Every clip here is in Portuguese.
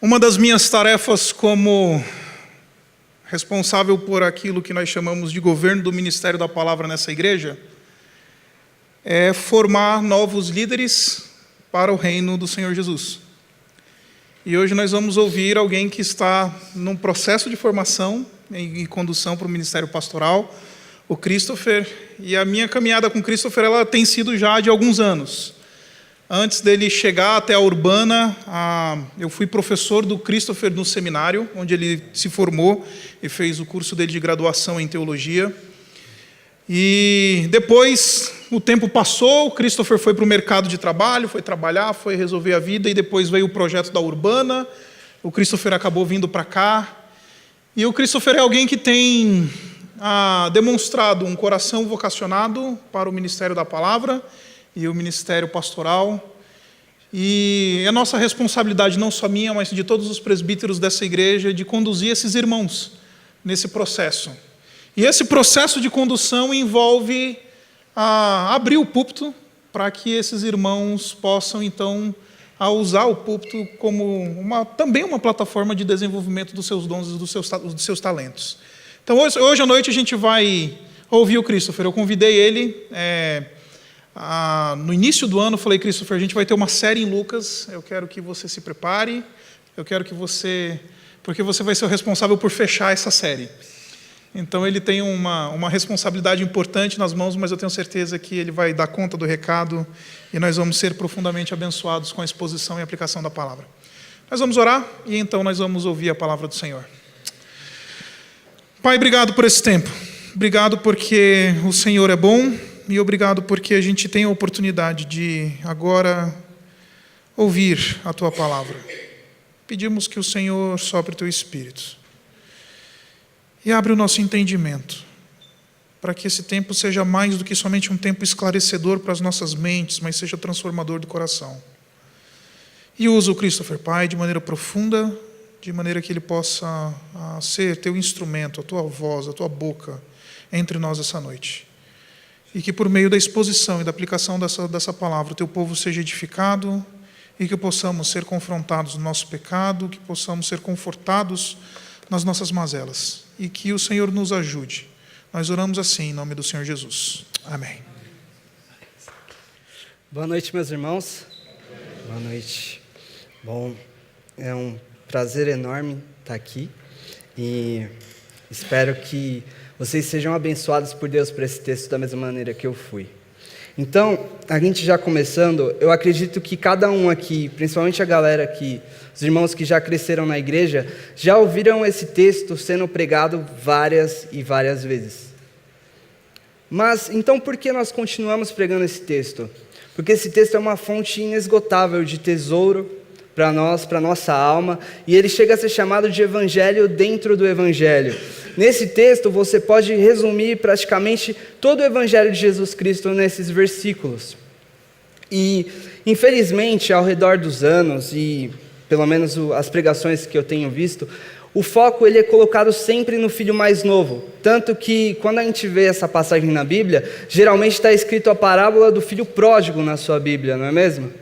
Uma das minhas tarefas como responsável por aquilo que nós chamamos de governo do Ministério da Palavra nessa igreja é formar novos líderes para o reino do Senhor Jesus. E hoje nós vamos ouvir alguém que está num processo de formação e condução para o Ministério Pastoral, o Christopher. E a minha caminhada com o Christopher ela tem sido já de alguns anos. Antes dele chegar até a Urbana, eu fui professor do Christopher no seminário, onde ele se formou e fez o curso dele de graduação em teologia. E depois o tempo passou, o Christopher foi para o mercado de trabalho, foi trabalhar, foi resolver a vida, e depois veio o projeto da Urbana, o Christopher acabou vindo para cá. E o Christopher é alguém que tem demonstrado um coração vocacionado para o Ministério da Palavra e o Ministério Pastoral. E é nossa responsabilidade, não só minha, mas de todos os presbíteros dessa igreja, de conduzir esses irmãos nesse processo. E esse processo de condução envolve abrir o púlpito para que esses irmãos possam, então, usar o púlpito como também uma plataforma de desenvolvimento dos seus dons e dos seus talentos. Então, hoje à noite a gente vai ouvir o Christopher. Eu convidei ele no início do ano. Falei: Christopher, a gente vai ter uma série em Lucas, eu quero que você se prepare, porque você vai ser o responsável por fechar essa série. Então ele tem uma responsabilidade importante nas mãos, mas eu tenho certeza que ele vai dar conta do recado e nós vamos ser profundamente abençoados com a exposição e aplicação da palavra. Nós vamos orar e então nós vamos ouvir a palavra do Senhor. Pai, obrigado por esse tempo, obrigado porque o Senhor é bom e obrigado porque a gente tem a oportunidade de agora ouvir a Tua palavra. Pedimos que o Senhor sopre o Teu Espírito e abre o nosso entendimento, para que esse tempo seja mais do que somente um tempo esclarecedor para as nossas mentes, mas seja transformador do coração. E usa o Christopher, Pai, de maneira profunda, de maneira que ele possa ser Teu instrumento, a Tua voz, a Tua boca entre nós essa noite. E que por meio da exposição e da aplicação dessa palavra, o Teu povo seja edificado e que possamos ser confrontados no nosso pecado, que possamos ser confortados nas nossas mazelas. E que o Senhor nos ajude. Nós oramos assim, em nome do Senhor Jesus. Amém. Boa noite, meus irmãos. Boa noite. Bom, é um prazer enorme estar aqui. E espero que vocês sejam abençoados por Deus por esse texto da mesma maneira que eu fui. Então, a gente já começando, eu acredito que cada um aqui, principalmente a galera aqui, os irmãos que já cresceram na igreja, já ouviram esse texto sendo pregado várias e várias vezes. Mas, então, por que nós continuamos pregando esse texto? Porque esse texto é uma fonte inesgotável de tesouro para nós, para nossa alma, e ele chega a ser chamado de evangelho dentro do evangelho. Nesse texto, você pode resumir praticamente todo o evangelho de Jesus Cristo nesses versículos. E, infelizmente, ao redor dos anos, e pelo menos as pregações que eu tenho visto, o foco ele é colocado sempre no filho mais novo. Tanto que, quando a gente vê essa passagem na Bíblia, geralmente está escrito a parábola do filho pródigo na sua Bíblia, não é mesmo?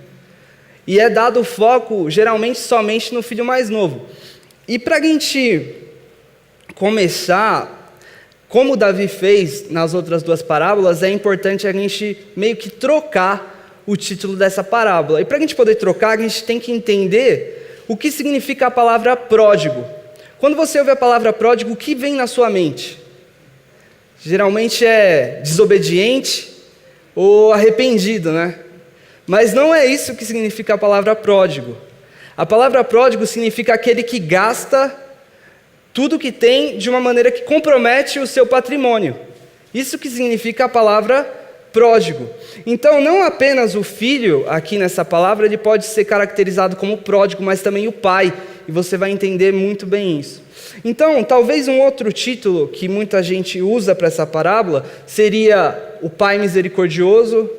E é dado o foco, geralmente, somente no filho mais novo. E para a gente começar, como Davi fez nas outras duas parábolas, é importante a gente meio que trocar o título dessa parábola. E para a gente poder trocar, a gente tem que entender o que significa a palavra pródigo. Quando você ouve a palavra pródigo, o que vem na sua mente? Geralmente é desobediente ou arrependido, né? Mas não é isso que significa a palavra pródigo. A palavra pródigo significa aquele que gasta tudo que tem de uma maneira que compromete o seu patrimônio. Isso que significa a palavra pródigo. Então, não apenas o filho, aqui nessa palavra, ele pode ser caracterizado como pródigo, mas também o pai. E você vai entender muito bem isso. Então, talvez um outro título que muita gente usa para essa parábola seria o pai misericordioso,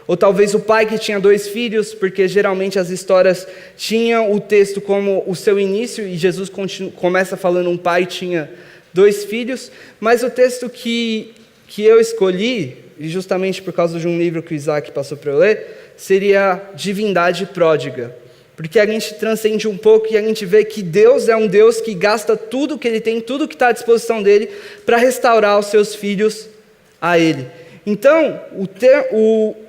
ou talvez o pai que tinha 2 filhos, porque geralmente as histórias tinham o texto como o seu início, e Jesus começa falando um pai tinha 2 filhos, mas o texto que eu escolhi, e justamente por causa de um livro que o Isaac passou para eu ler, seria Divindade Pródiga. porque a gente transcende um pouco e a gente vê que Deus é um Deus que gasta tudo que Ele tem, tudo que está à disposição dEle, para restaurar os seus filhos a Ele. Então,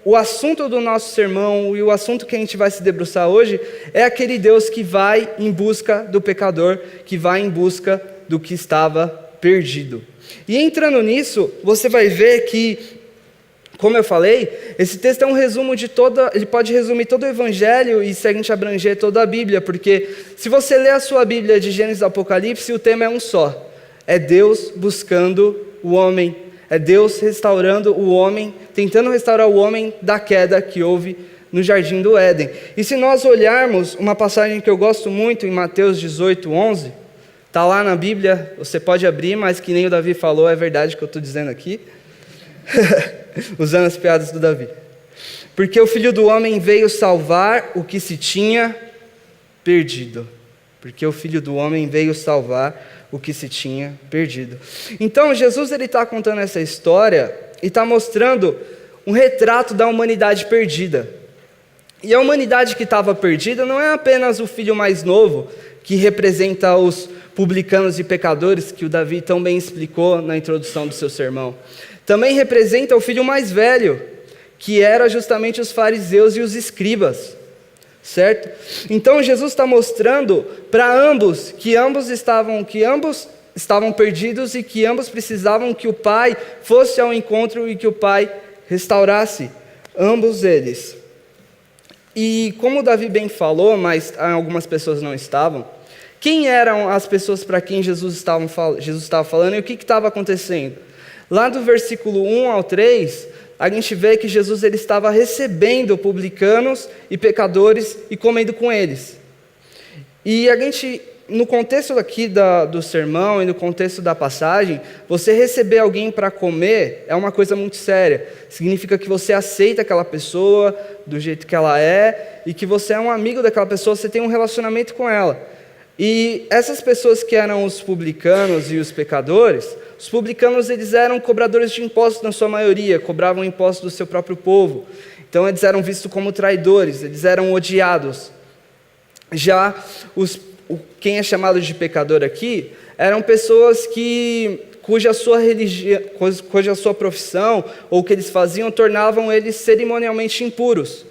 o assunto do nosso sermão e o assunto que a gente vai se debruçar hoje é aquele Deus que vai em busca do pecador, que vai em busca do que estava perdido. E entrando nisso, você vai ver que, como eu falei, esse texto é um resumo ele pode resumir todo o Evangelho e se a gente abranger toda a Bíblia, porque se você ler a sua Bíblia de Gênesis e Apocalipse, o tema é um só, é Deus buscando o homem, é Deus restaurando o homem, tentando restaurar o homem da queda que houve no Jardim do Éden. E se nós olharmos uma passagem que eu gosto muito em Mateus 18:11, está lá na Bíblia, você pode abrir, mas que nem o Davi falou, é verdade o que eu estou dizendo aqui, usando as piadas do Davi. Porque o Filho do Homem veio salvar o que se tinha perdido. Porque o Filho do Homem veio salvar o que se tinha perdido. Então Jesus está contando essa história e está mostrando um retrato da humanidade perdida. E a humanidade que estava perdida não é apenas o filho mais novo, que representa os publicanos e pecadores, que o Davi tão bem explicou na introdução do seu sermão. Também representa o filho mais velho, que era justamente os fariseus e os escribas, certo? Então Jesus está mostrando para ambos que ambos estavam perdidos e que ambos precisavam que o Pai fosse ao encontro e que o Pai restaurasse ambos eles. E como o Davi bem falou, mas algumas pessoas não estavam, quem eram as pessoas para quem Jesus estava falando e o que estava acontecendo? Lá do versículo 1 ao 3, a gente vê que Jesus ele estava recebendo publicanos e pecadores e comendo com eles. E a gente, no contexto aqui do sermão e no contexto da passagem, você receber alguém para comer é uma coisa muito séria. Significa que você aceita aquela pessoa do jeito que ela é e que você é um amigo daquela pessoa, você tem um relacionamento com ela. E essas pessoas que eram os publicanos e os pecadores, os publicanos eles eram cobradores de impostos na sua maioria, cobravam impostos do seu próprio povo. Então eles eram vistos como traidores, eles eram odiados. Já quem é chamado de pecador aqui, eram pessoas cuja sua profissão, ou o que eles faziam, tornavam eles cerimonialmente impuros.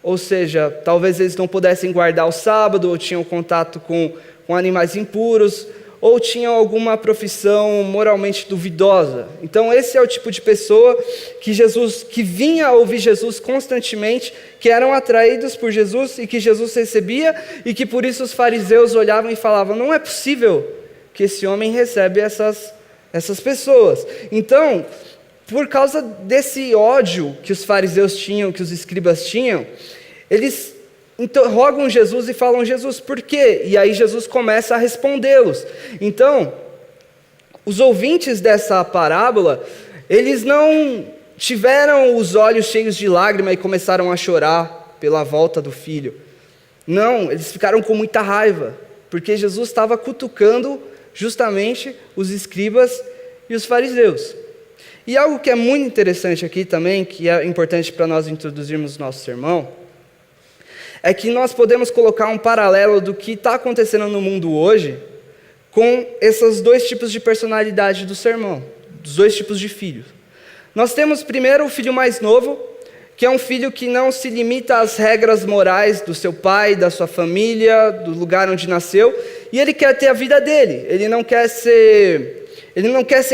Ou seja, talvez eles não pudessem guardar o sábado, ou tinham contato com animais impuros, ou tinham alguma profissão moralmente duvidosa. Então esse é o tipo de pessoa que vinha ouvir Jesus constantemente, que eram atraídos por Jesus e que Jesus recebia, e que por isso os fariseus olhavam e falavam, não é possível que esse homem recebe essas pessoas. Então, por causa desse ódio que os fariseus tinham, que os escribas tinham, eles interrogam Jesus e falam, Jesus, por quê? E aí Jesus começa a respondê-los. Então, os ouvintes dessa parábola, eles não tiveram os olhos cheios de lágrima e começaram a chorar pela volta do filho. Não, eles ficaram com muita raiva, porque Jesus estava cutucando justamente os escribas e os fariseus. E algo que é muito interessante aqui também, que é importante para nós introduzirmos o nosso sermão, é que nós podemos colocar um paralelo do que está acontecendo no mundo hoje com esses dois tipos de personalidade do sermão, dos dois tipos de filhos. Nós temos primeiro o filho mais novo, que é um filho que não se limita às regras morais do seu pai, da sua família, do lugar onde nasceu, e ele quer ter a vida dele, ele não quer ser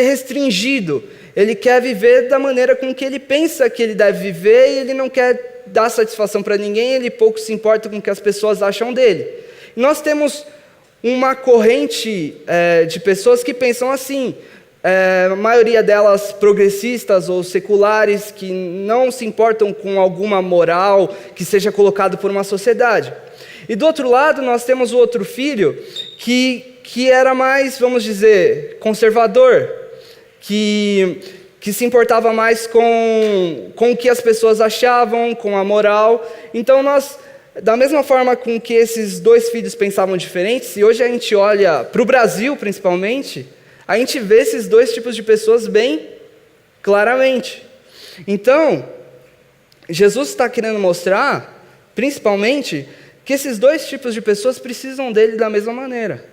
restringido, ele quer viver da maneira com que ele pensa que ele deve viver, e ele não quer dar satisfação para ninguém, ele pouco se importa com o que as pessoas acham dele. E nós temos uma corrente de pessoas que pensam assim, a maioria delas progressistas ou seculares, que não se importam com alguma moral que seja colocado por uma sociedade. E do outro lado, nós temos o outro filho, que era mais, vamos dizer, conservador, que se importava mais com o que as pessoas achavam, com a moral. Então nós, da mesma forma com que esses dois filhos pensavam diferentes, e hoje a gente olha para o Brasil principalmente, a gente vê esses dois tipos de pessoas bem claramente. Então, Jesus está querendo mostrar, principalmente, que esses dois tipos de pessoas precisam dele da mesma maneira.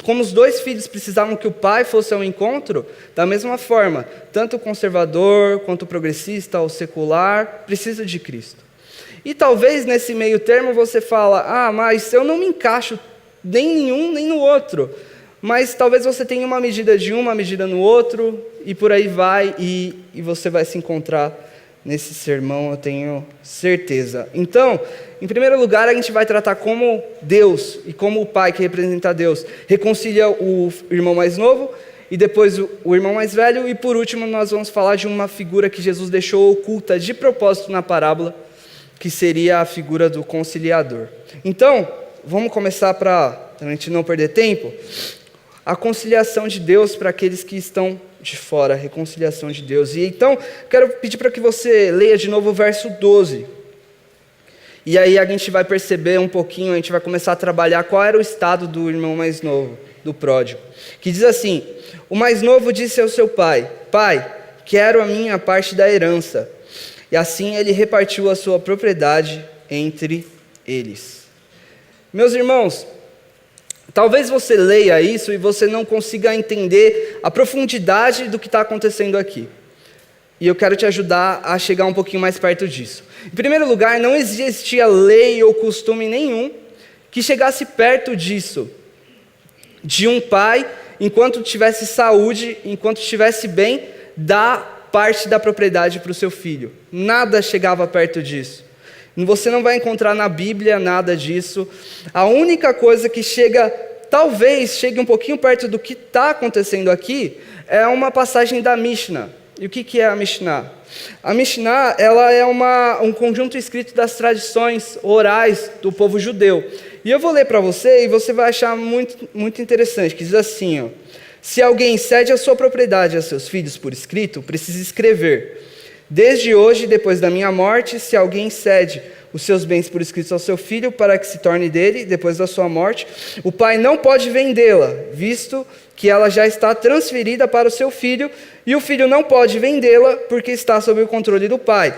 Como os dois filhos precisavam que o pai fosse ao encontro, da mesma forma, tanto o conservador quanto o progressista ou secular precisa de Cristo. E talvez nesse meio termo você fala, mas eu não me encaixo nem em um nem no outro. Mas talvez você tenha uma medida de uma medida no outro, e por aí vai, e você vai se encontrar nesse sermão, eu tenho certeza. Então, em primeiro lugar, a gente vai tratar como Deus, e como o pai que representa Deus, reconcilia o irmão mais novo, e depois o irmão mais velho, e por último nós vamos falar de uma figura que Jesus deixou oculta de propósito na parábola, que seria a figura do conciliador. Então, vamos começar para a gente não perder tempo. A conciliação de Deus para aqueles que estão de fora, a reconciliação de Deus. E então, quero pedir para que você leia de novo o verso 12. E aí a gente vai perceber um pouquinho, a gente vai começar a trabalhar qual era o estado do irmão mais novo, do pródigo. Que diz assim: o mais novo disse ao seu pai: Pai, quero a minha parte da herança. E assim ele repartiu a sua propriedade entre eles. Meus irmãos, talvez você leia isso e você não consiga entender a profundidade do que está acontecendo aqui. E eu quero te ajudar a chegar um pouquinho mais perto disso. Em primeiro lugar, não existia lei ou costume nenhum que chegasse perto disso. De um pai, enquanto tivesse saúde, enquanto estivesse bem, dar parte da propriedade para o seu filho. Nada chegava perto disso. Você não vai encontrar na Bíblia nada disso. A única coisa que talvez chegue um pouquinho perto do que está acontecendo aqui, é uma passagem da Mishnah. E o que é a Mishnah? A Mishnah, ela é um conjunto escrito das tradições orais do povo judeu. E eu vou ler para você e você vai achar muito, muito interessante, que diz assim, se alguém cede a sua propriedade a seus filhos por escrito, precisa escrever: desde hoje, depois da minha morte, se alguém cede os seus bens por escrito ao seu filho, para que se torne dele, depois da sua morte, o pai não pode vendê-la, visto que ela já está transferida para o seu filho, e o filho não pode vendê-la, porque está sob o controle do pai.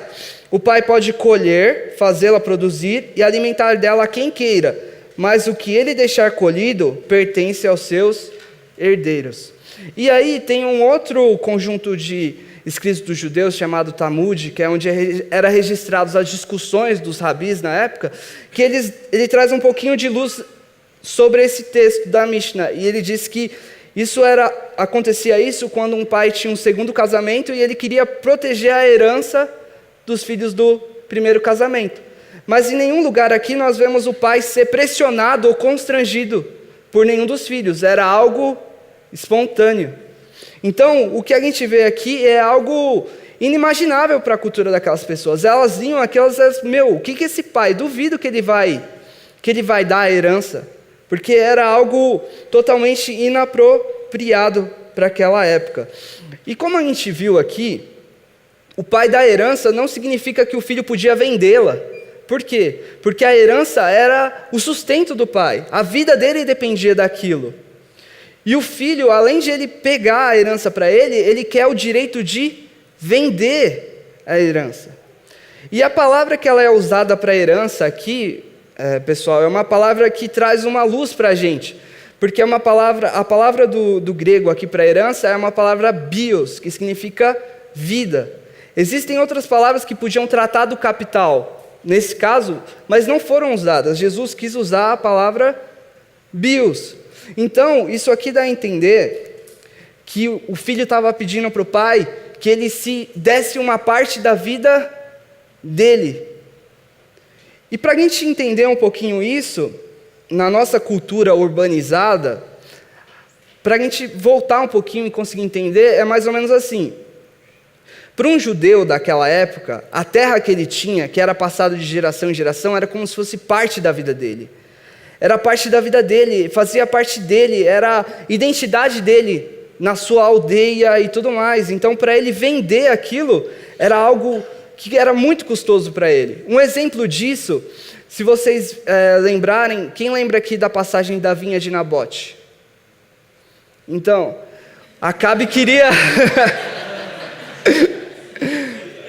O pai pode colher, fazê-la produzir e alimentar dela a quem queira, mas o que ele deixar colhido pertence aos seus herdeiros. E aí tem um outro conjunto de escritos dos judeus, chamado Talmud, que é onde eram registradas as discussões dos rabis na época, que ele traz um pouquinho de luz sobre esse texto da Mishnah, e ele diz que acontecia isso quando um pai tinha um segundo casamento e ele queria proteger a herança dos filhos do primeiro casamento. Mas em nenhum lugar aqui nós vemos o pai ser pressionado ou constrangido por nenhum dos filhos, era algo espontâneo. Então, o que a gente vê aqui é algo inimaginável para a cultura daquelas pessoas. Elas vinham aqui, o que esse pai, duvido que ele vai dar a herança, porque era algo totalmente inapropriado para aquela época. E como a gente viu aqui, o pai da herança não significa que o filho podia vendê-la. Por quê? Porque a herança era o sustento do pai, a vida dele dependia daquilo. E o filho, além de ele pegar a herança para ele quer o direito de vender a herança. E a palavra que ela é usada para herança aqui, pessoal, é uma palavra que traz uma luz para a gente. Porque a palavra do grego aqui para herança é uma palavra bios, que significa vida. Existem outras palavras que podiam tratar do capital, nesse caso, mas não foram usadas. Jesus quis usar a palavra bios. Então, isso aqui dá a entender que o filho estava pedindo para o pai que ele se desse uma parte da vida dele. E para a gente entender um pouquinho isso, na nossa cultura urbanizada, para a gente voltar um pouquinho e conseguir entender, é mais ou menos assim. Para um judeu daquela época, a terra que ele tinha, que era passada de geração em geração, era como se fosse parte da vida dele. Era parte da vida dele, fazia parte dele, era a identidade dele na sua aldeia e tudo mais. Então, para ele vender aquilo, era algo que era muito custoso para ele. Um exemplo disso, se vocês lembrarem, quem lembra aqui da passagem da vinha de Nabote? Então, Acabe queria...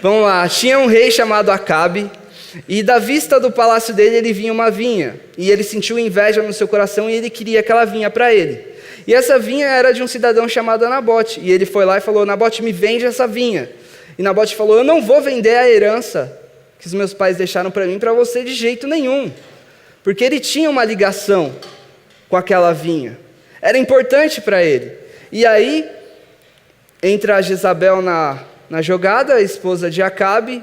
Vamos lá, tinha um rei chamado Acabe, E da vista do palácio dele, ele vinha uma vinha. E ele sentiu inveja no seu coração e ele queria aquela vinha para ele. E essa vinha era de um cidadão chamado Nabote. E ele foi lá e falou: Nabote, me vende essa vinha. E Nabote falou: eu não vou vender a herança que os meus pais deixaram para mim para você de jeito nenhum. Porque ele tinha uma ligação com aquela vinha. Era importante para ele. E aí, entra a Jezabel na jogada, a esposa de Acabe,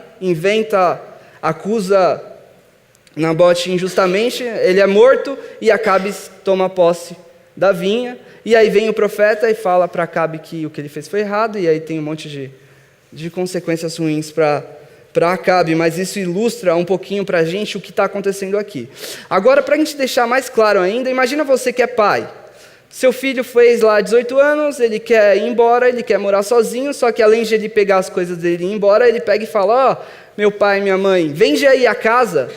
acusa Nabote injustamente, ele é morto e Acabe toma posse da vinha. E aí vem o profeta e fala para Acabe que o que ele fez foi errado, e aí tem um monte de consequências ruins para Acabe, mas isso ilustra um pouquinho para a gente o que está acontecendo aqui. Agora, para a gente deixar mais claro ainda, imagina você que é pai. Seu filho fez lá 18 anos, ele quer ir embora, ele quer morar sozinho, só que além de ele pegar as coisas dele e ir embora, ele pega e fala: ó, meu pai e minha mãe, vende aí a casa,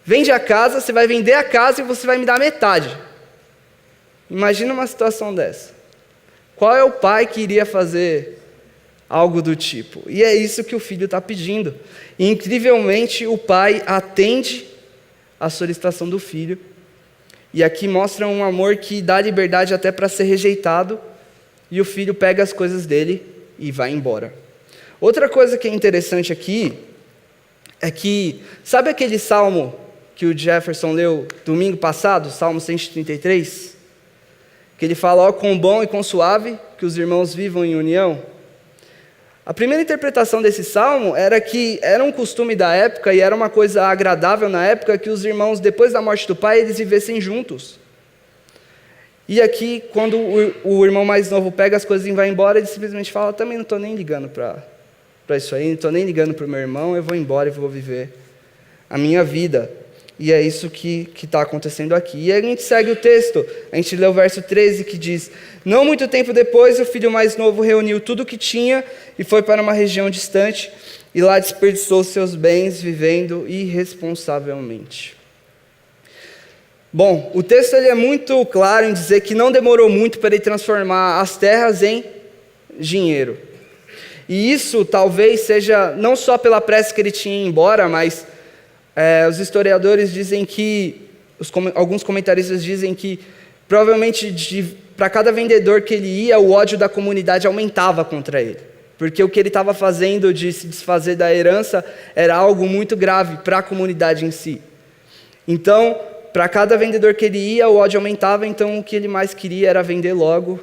você vai vender a casa e você vai me dar metade. Imagina uma situação dessa. Qual é o pai que iria fazer algo do tipo? E é isso que o filho está pedindo. E, incrivelmente, o pai atende à solicitação do filho. E aqui mostra um amor que dá liberdade até para ser rejeitado. E o filho pega as coisas dele e vai embora. Outra coisa que é interessante aqui é que, sabe aquele salmo que o Jefferson leu domingo passado, Salmo 133? Que ele fala: ó, quão bom e quão suave que os irmãos vivam em união. A primeira interpretação desse salmo era que era um costume da época e era uma coisa agradável na época que os irmãos, depois da morte do pai, eles vivessem juntos. E aqui, quando o irmão mais novo pega as coisas e vai embora, ele simplesmente fala: também não estou nem ligando para isso aí, não estou nem ligando para o meu irmão, eu vou embora e vou viver a minha vida. E é isso que está acontecendo aqui. E a gente segue o texto, a gente lê o verso 13 que diz: não muito tempo depois, o filho mais novo reuniu tudo o que tinha e foi para uma região distante, e lá desperdiçou seus bens vivendo irresponsavelmente. Bom, o texto ele é muito claro em dizer que não demorou muito para ele transformar as terras em dinheiro. E isso talvez seja não só pela pressa que ele tinha em ir embora, mas os historiadores dizem que, alguns comentaristas dizem que provavelmente para cada vendedor que ele ia, o ódio da comunidade aumentava contra ele. Porque o que ele estava fazendo de se desfazer da herança era algo muito grave para a comunidade em si. Então, para cada vendedor que ele ia, o ódio aumentava, então o que ele mais queria era vender logo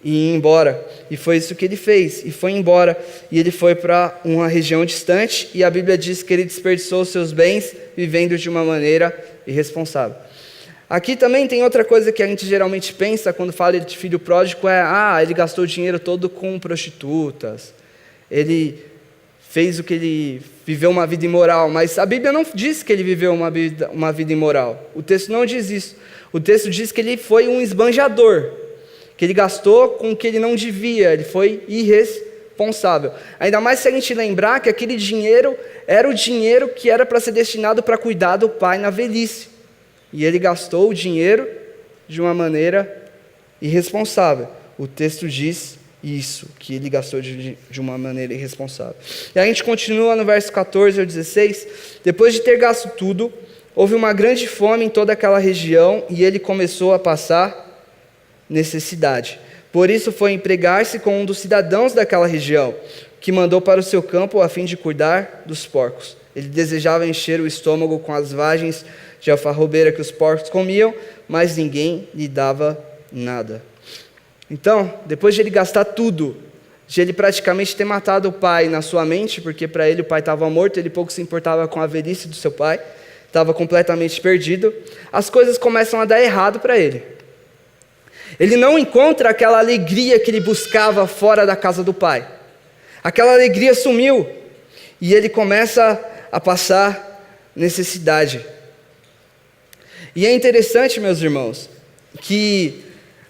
e ir embora. E foi isso que ele fez, e foi embora. E ele foi para uma região distante, e a Bíblia diz que ele desperdiçou seus bens vivendo de uma maneira irresponsável. Aqui também tem outra coisa que a gente geralmente pensa quando fala de filho pródigo, ele gastou o dinheiro todo com prostitutas, ele fez viveu uma vida imoral, mas a Bíblia não diz que ele viveu uma vida imoral. O texto não diz isso. O texto diz que ele foi um esbanjador, que ele gastou com o que ele não devia, ele foi irresponsável. Ainda mais se a gente lembrar que aquele dinheiro era o dinheiro que era para ser destinado para cuidar do pai na velhice. E ele gastou o dinheiro de uma maneira irresponsável. O texto diz isso, que ele gastou de uma maneira irresponsável. E a gente continua no verso 14 ao 16. Depois de ter gasto tudo, houve uma grande fome em toda aquela região e ele começou a passar necessidade. Por isso foi empregar-se com um dos cidadãos daquela região, que mandou para o seu campo a fim de cuidar dos porcos. Ele desejava encher o estômago com as vagens de alfarrobeira que os porcos comiam, mas ninguém lhe dava nada. Então, depois de ele gastar tudo, de ele praticamente ter matado o pai na sua mente, porque para ele o pai estava morto, ele pouco se importava com a velhice do seu pai, estava completamente perdido, as coisas começam a dar errado para ele. Ele não encontra aquela alegria que ele buscava fora da casa do pai. Aquela alegria sumiu, e ele começa a passar necessidade. E é interessante, meus irmãos, que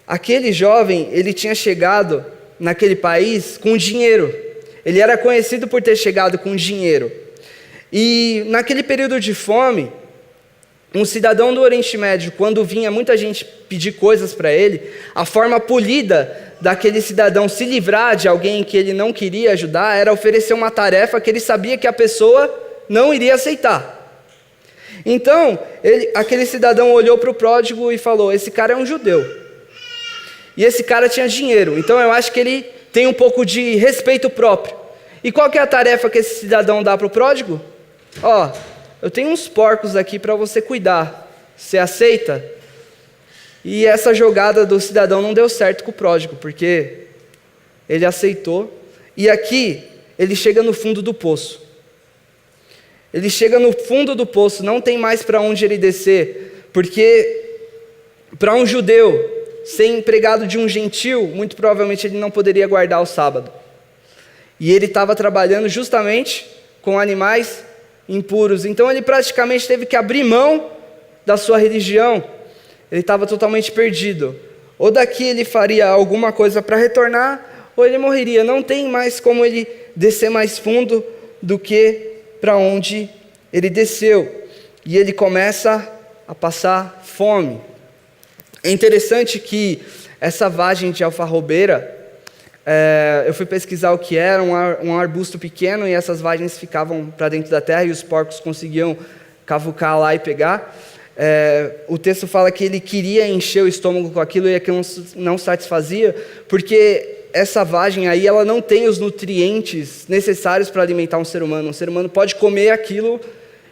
aquele jovem, ele tinha chegado naquele país com dinheiro. Ele era conhecido por ter chegado com dinheiro. E naquele período de fome, um cidadão do Oriente Médio, quando vinha muita gente pedir coisas para ele, a forma polida daquele cidadão se livrar de alguém que ele não queria ajudar era oferecer uma tarefa que ele sabia que a pessoa não iria aceitar. Então, aquele cidadão olhou para o pródigo e falou: esse cara é um judeu. E esse cara tinha dinheiro, então eu acho que ele tem um pouco de respeito próprio. E qual que é a tarefa que esse cidadão dá para o pródigo? Ó, eu tenho uns porcos aqui para você cuidar, você aceita? E essa jogada do cidadão não deu certo com o pródigo, porque ele aceitou, e aqui ele chega no fundo do poço. Ele chega no fundo do poço, não tem mais para onde ele descer, porque para um judeu ser empregado de um gentil, muito provavelmente ele não poderia guardar o sábado. E ele estava trabalhando justamente com animais impuros, então ele praticamente teve que abrir mão da sua religião. Ele estava totalmente perdido. Ou daqui ele faria alguma coisa para retornar, ou ele morreria. Não tem mais como ele descer mais fundo do que para onde ele desceu. E ele começa a passar fome. É interessante que essa vagem de alfarrobeira, eu fui pesquisar o que era, um arbusto pequeno, e essas vagens ficavam para dentro da terra e os porcos conseguiam cavucar lá e pegar. O texto fala que ele queria encher o estômago com aquilo e aquilo não satisfazia, porque essa vagem aí, ela não tem os nutrientes necessários para alimentar um ser humano. Um ser humano pode comer aquilo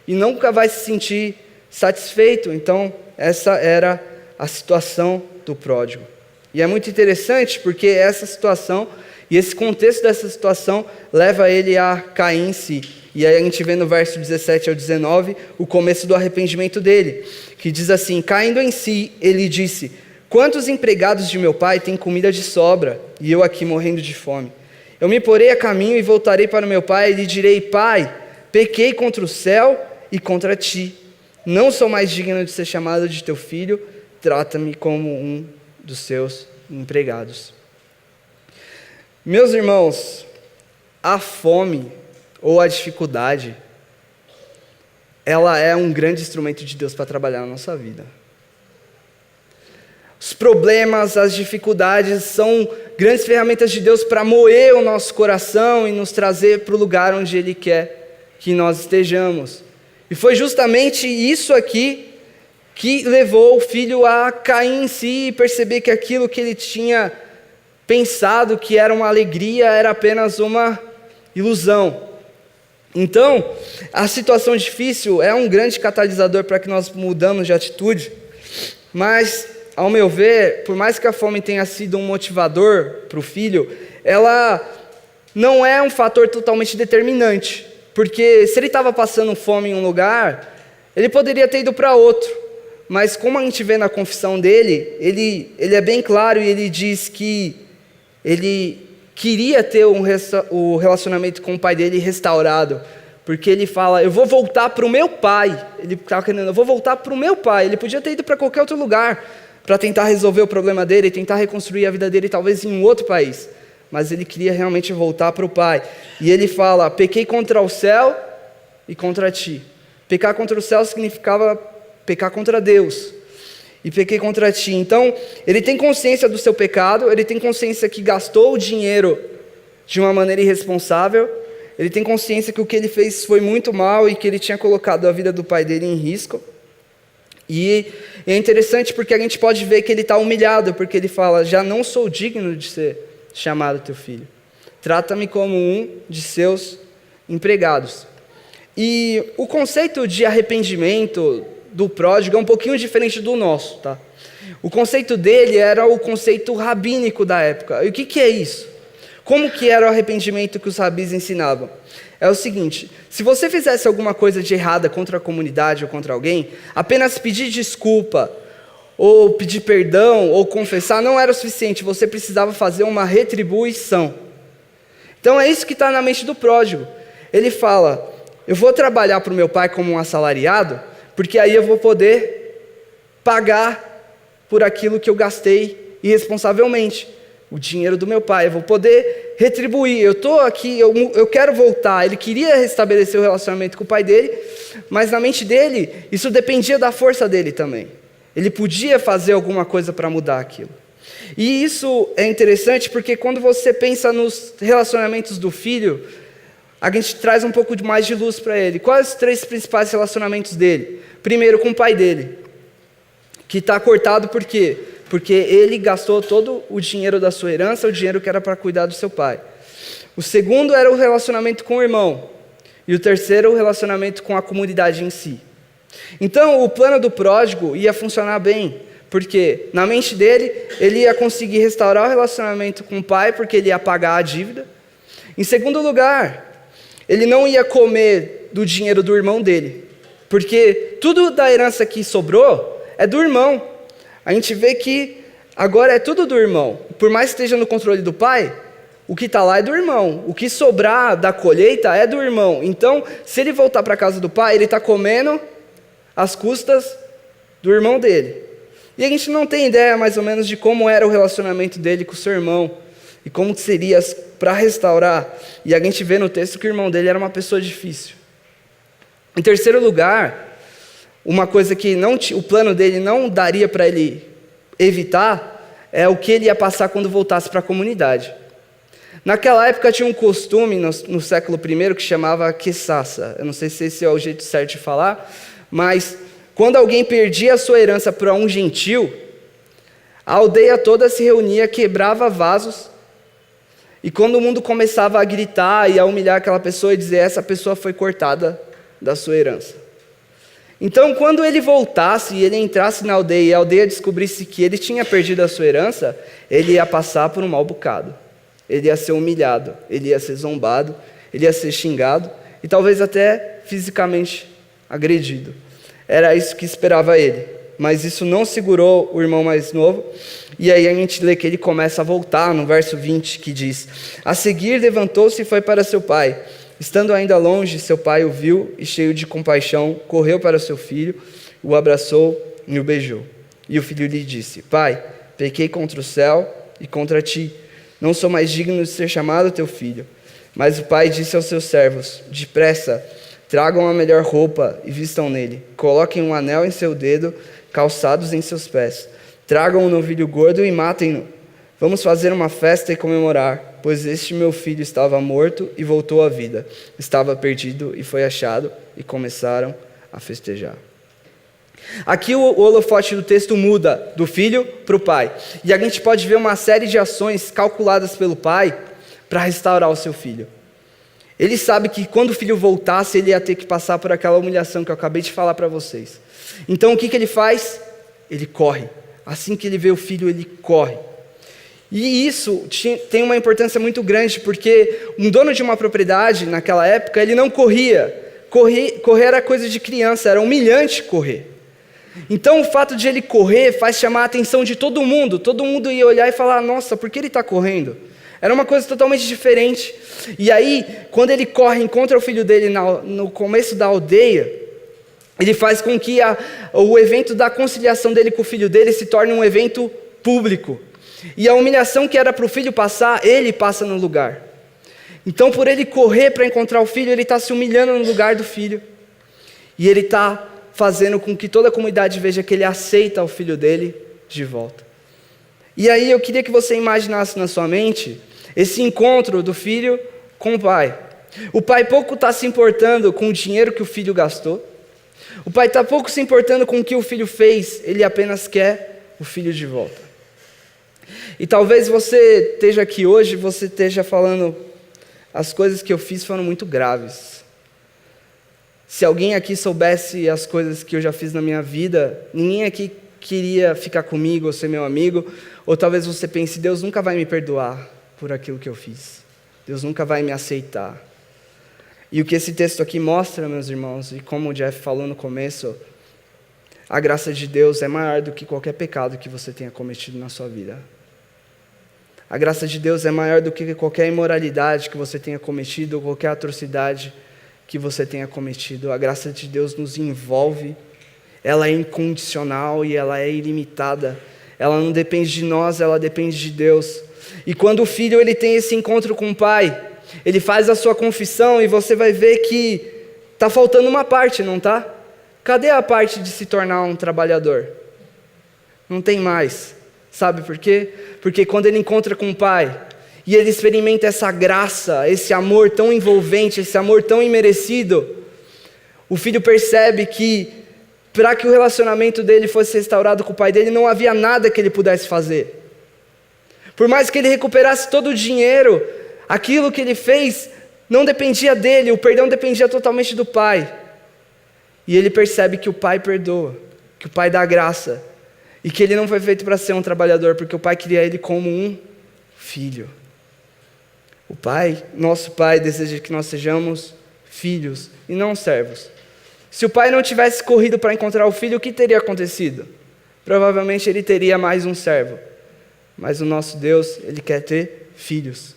e nunca vai se sentir satisfeito. Então, essa era a situação do pródigo. E é muito interessante porque essa situação e esse contexto dessa situação leva ele a cair em si. E aí a gente vê no verso 17 ao 19 o começo do arrependimento dele, que diz assim: caindo em si, ele disse: quantos empregados de meu pai têm comida de sobra, e eu aqui morrendo de fome? Eu me porei a caminho e voltarei para o meu pai, e lhe direi: pai, pequei contra o céu e contra ti. Não sou mais digno de ser chamado de teu filho, trata-me como um dos seus empregados. Meus irmãos, a fome ou a dificuldade, ela é um grande instrumento de Deus para trabalhar na nossa vida. Os problemas, as dificuldades são grandes ferramentas de Deus para moer o nosso coração e nos trazer para o lugar onde Ele quer que nós estejamos. E foi justamente isso aqui que levou o filho a cair em si e perceber que aquilo que ele tinha pensado que era uma alegria era apenas uma ilusão. Então, a situação difícil é um grande catalisador para que nós mudamos de atitude, mas, ao meu ver, por mais que a fome tenha sido um motivador para o filho, ela não é um fator totalmente determinante, porque se ele estava passando fome em um lugar, ele poderia ter ido para outro, mas como a gente vê na confissão dele, ele é bem claro e ele diz que ele queria ter o relacionamento com o pai dele restaurado, porque ele fala: eu vou voltar para o meu pai. Ele estava querendo: eu vou voltar para o meu pai. Ele podia ter ido para qualquer outro lugar para tentar resolver o problema dele, tentar reconstruir a vida dele talvez em um outro país, mas ele queria realmente voltar para o pai. E ele fala: pequei contra o céu e contra ti. Pecar contra o céu significava pecar contra Deus, e pequei contra ti. Então, ele tem consciência do seu pecado, ele tem consciência que gastou o dinheiro de uma maneira irresponsável, ele tem consciência que o que ele fez foi muito mal e que ele tinha colocado a vida do pai dele em risco. E é interessante porque a gente pode ver que ele está humilhado, porque ele fala: já não sou digno de ser chamado teu filho, trata-me como um de seus empregados. E o conceito de arrependimento do pródigo é um pouquinho diferente do nosso, tá? O conceito dele era o conceito rabínico da época. E o que é isso? Como que era o arrependimento que os rabis ensinavam? É o seguinte: se você fizesse alguma coisa de errada contra a comunidade ou contra alguém, apenas pedir desculpa, ou pedir perdão, ou confessar, não era o suficiente, você precisava fazer uma retribuição. Então é isso que está na mente do pródigo. Ele fala: eu vou trabalhar para o meu pai como um assalariado, porque aí eu vou poder pagar por aquilo que eu gastei irresponsavelmente, o dinheiro do meu pai, eu vou poder retribuir. Eu estou aqui, eu quero voltar. Ele queria restabelecer o relacionamento com o pai dele, mas na mente dele, isso dependia da força dele também. Ele podia fazer alguma coisa para mudar aquilo. E isso é interessante porque quando você pensa nos relacionamentos do filho, a gente traz um pouco mais de luz para ele. Quais os 3 principais relacionamentos dele? Primeiro, com o pai dele, que está cortado por quê? Porque ele gastou todo o dinheiro da sua herança, o dinheiro que era para cuidar do seu pai. O segundo era o relacionamento com o irmão. E o terceiro, o relacionamento com a comunidade em si. Então, o plano do pródigo ia funcionar bem, porque na mente dele, ele ia conseguir restaurar o relacionamento com o pai, porque ele ia pagar a dívida. Em segundo lugar, ele não ia comer do dinheiro do irmão dele, porque tudo da herança que sobrou é do irmão. A gente vê que agora é tudo do irmão. Por mais que esteja no controle do pai, o que está lá é do irmão. O que sobrar da colheita é do irmão. Então, se ele voltar para a casa do pai, ele está comendo às custas do irmão dele. E a gente não tem ideia mais ou menos de como era o relacionamento dele com o seu irmão e como seria para restaurar. E a gente vê no texto que o irmão dele era uma pessoa difícil. Em terceiro lugar, uma coisa que o plano dele não daria para ele evitar é o que ele ia passar quando voltasse para a comunidade. Naquela época tinha um costume no século I que chamava queçaça. Eu não sei se esse é o jeito certo de falar, mas quando alguém perdia a sua herança para um gentil, a aldeia toda se reunia, quebrava vasos, e quando o mundo começava a gritar e a humilhar aquela pessoa e dizer, essa pessoa foi cortada da sua herança. Então, quando ele voltasse e ele entrasse na aldeia e a aldeia descobrisse que ele tinha perdido a sua herança, ele ia passar por um mau bocado. Ele ia ser humilhado, ele ia ser zombado, ele ia ser xingado e talvez até fisicamente agredido. Era isso que esperava ele. Mas isso não segurou o irmão mais novo. E aí a gente lê que ele começa a voltar no verso 20, que diz: a seguir levantou-se e foi para seu pai. Estando ainda longe, seu pai o viu e, cheio de compaixão, correu para seu filho, o abraçou e o beijou. E o filho lhe disse: pai, pequei contra o céu e contra ti. Não sou mais digno de ser chamado teu filho. Mas o pai disse aos seus servos: depressa, tragam a melhor roupa e vistam nele. Coloquem um anel em seu dedo, calçados em seus pés. Tragam um novilho gordo e matem-no. Vamos fazer uma festa e comemorar, pois este meu filho estava morto e voltou à vida. Estava perdido e foi achado, e começaram a festejar. Aqui o holofote do texto muda do filho para o pai. E a gente pode ver uma série de ações calculadas pelo pai para restaurar o seu filho. Ele sabe que quando o filho voltasse, ele ia ter que passar por aquela humilhação que eu acabei de falar para vocês. Então o que ele faz? Ele corre. Assim que ele vê o filho, ele corre. E isso tem uma importância muito grande, porque um dono de uma propriedade, naquela época, ele não corria. Correr era coisa de criança, era humilhante correr. Então o fato de ele correr faz chamar a atenção de todo mundo ia olhar e falar, nossa, por que ele está correndo? Era uma coisa totalmente diferente. E aí, quando ele corre, encontra o filho dele no começo da aldeia, ele faz com que o evento da conciliação dele com o filho dele se torne um evento público. E a humilhação que era para o filho passar, ele passa no lugar. Então, por ele correr para encontrar o filho, ele está se humilhando no lugar do filho. E ele está fazendo com que toda a comunidade veja que ele aceita o filho dele de volta. E aí eu queria que você imaginasse na sua mente esse encontro do filho com o pai. O pai pouco está se importando com o dinheiro que o filho gastou. O pai está pouco se importando com o que o filho fez. Ele apenas quer o filho de volta. E talvez você esteja aqui hoje, você esteja falando, as coisas que eu fiz foram muito graves. Se alguém aqui soubesse as coisas que eu já fiz na minha vida, ninguém aqui queria ficar comigo ou ser meu amigo. Ou talvez você pense, Deus nunca vai me perdoar por aquilo que eu fiz. Deus nunca vai me aceitar. E o que esse texto aqui mostra, meus irmãos, e como o Jeff falou no começo, a graça de Deus é maior do que qualquer pecado que você tenha cometido na sua vida. A graça de Deus é maior do que qualquer imoralidade que você tenha cometido ou qualquer atrocidade que você tenha cometido. A graça de Deus nos envolve, ela é incondicional e ela é ilimitada. Ela não depende de nós, ela depende de Deus. E quando o filho ele tem esse encontro com o pai, ele faz a sua confissão e você vai ver que está faltando uma parte, não está? Cadê a parte de se tornar um trabalhador? Não tem mais. Sabe por quê? Porque quando ele encontra com o pai, e ele experimenta essa graça, esse amor tão envolvente, esse amor tão imerecido, o filho percebe que para que o relacionamento dele fosse restaurado com o pai dele, não havia nada que ele pudesse fazer. Por mais que ele recuperasse todo o dinheiro, aquilo que ele fez não dependia dele, o perdão dependia totalmente do pai. E ele percebe que o pai perdoa, que o pai dá graça, e que ele não foi feito para ser um trabalhador, porque o pai queria ele como um filho. O pai, nosso pai, deseja que nós sejamos filhos e não servos. Se o pai não tivesse corrido para encontrar o filho, o que teria acontecido? Provavelmente ele teria mais um servo. Mas o nosso Deus, Ele quer ter filhos,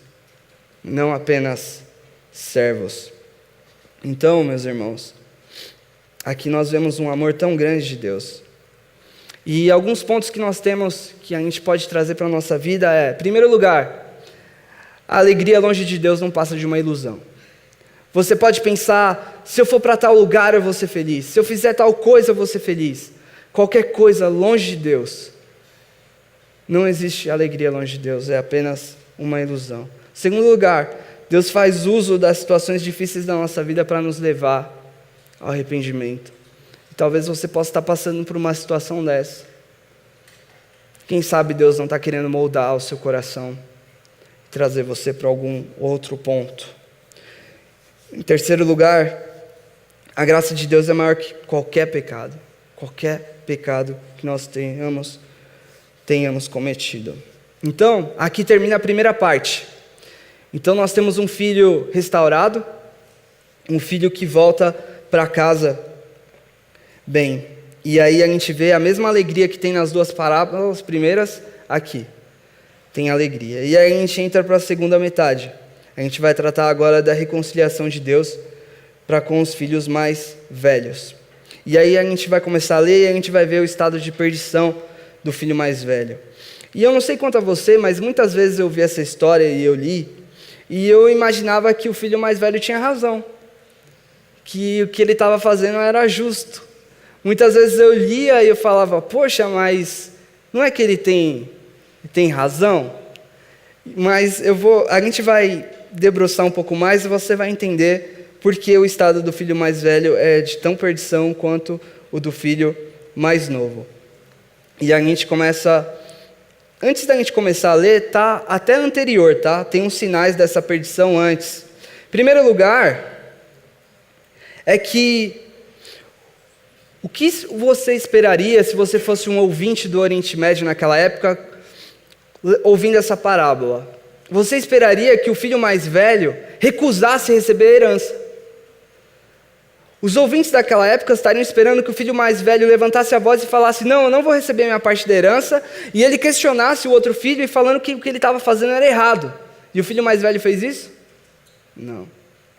não apenas servos. Então, meus irmãos, aqui nós vemos um amor tão grande de Deus. E alguns pontos que nós temos, que a gente pode trazer para a nossa vida é, em primeiro lugar, a alegria longe de Deus não passa de uma ilusão. Você pode pensar, se eu for para tal lugar eu vou ser feliz, se eu fizer tal coisa eu vou ser feliz. Qualquer coisa longe de Deus, não existe alegria longe de Deus, é apenas uma ilusão. Segundo lugar, Deus faz uso das situações difíceis da nossa vida para nos levar ao arrependimento. E talvez você possa estar passando por uma situação dessa. Quem sabe Deus não está querendo moldar o seu coração, trazer você para algum outro ponto. Em terceiro lugar, a graça de Deus é maior que qualquer pecado que nós tenhamos cometido. Então, aqui termina a primeira parte. Então nós temos um filho restaurado, um filho que volta para casa bem. E aí a gente vê a mesma alegria que tem nas duas parábolas primeiras aqui. Tem alegria. E aí a gente entra para a segunda metade. A gente vai tratar agora da reconciliação de Deus para com os filhos mais velhos. E aí a gente vai começar a ler e a gente vai ver o estado de perdição do filho mais velho. E eu não sei quanto a você, mas muitas vezes eu vi essa história e eu li, e eu imaginava que o filho mais velho tinha razão, que o que ele estava fazendo era justo. Muitas vezes eu lia e eu falava, poxa, mas não é que ele tem razão? Mas a gente vai debruçar um pouco mais e você vai entender por que o estado do filho mais velho é de tão perdição quanto o do filho mais novo. E a gente começa, antes da gente começar a ler, tá até anterior, tá? Tem uns sinais dessa perdição antes. Em primeiro lugar, é que o que você esperaria se você fosse um ouvinte do Oriente Médio naquela época, ouvindo essa parábola? Você esperaria que o filho mais velho recusasse receber a herança. Os ouvintes daquela época estariam esperando que o filho mais velho levantasse a voz e falasse, não, eu não vou receber a minha parte da herança, e ele questionasse o outro filho e falando que o que ele estava fazendo era errado. E o filho mais velho fez isso? Não,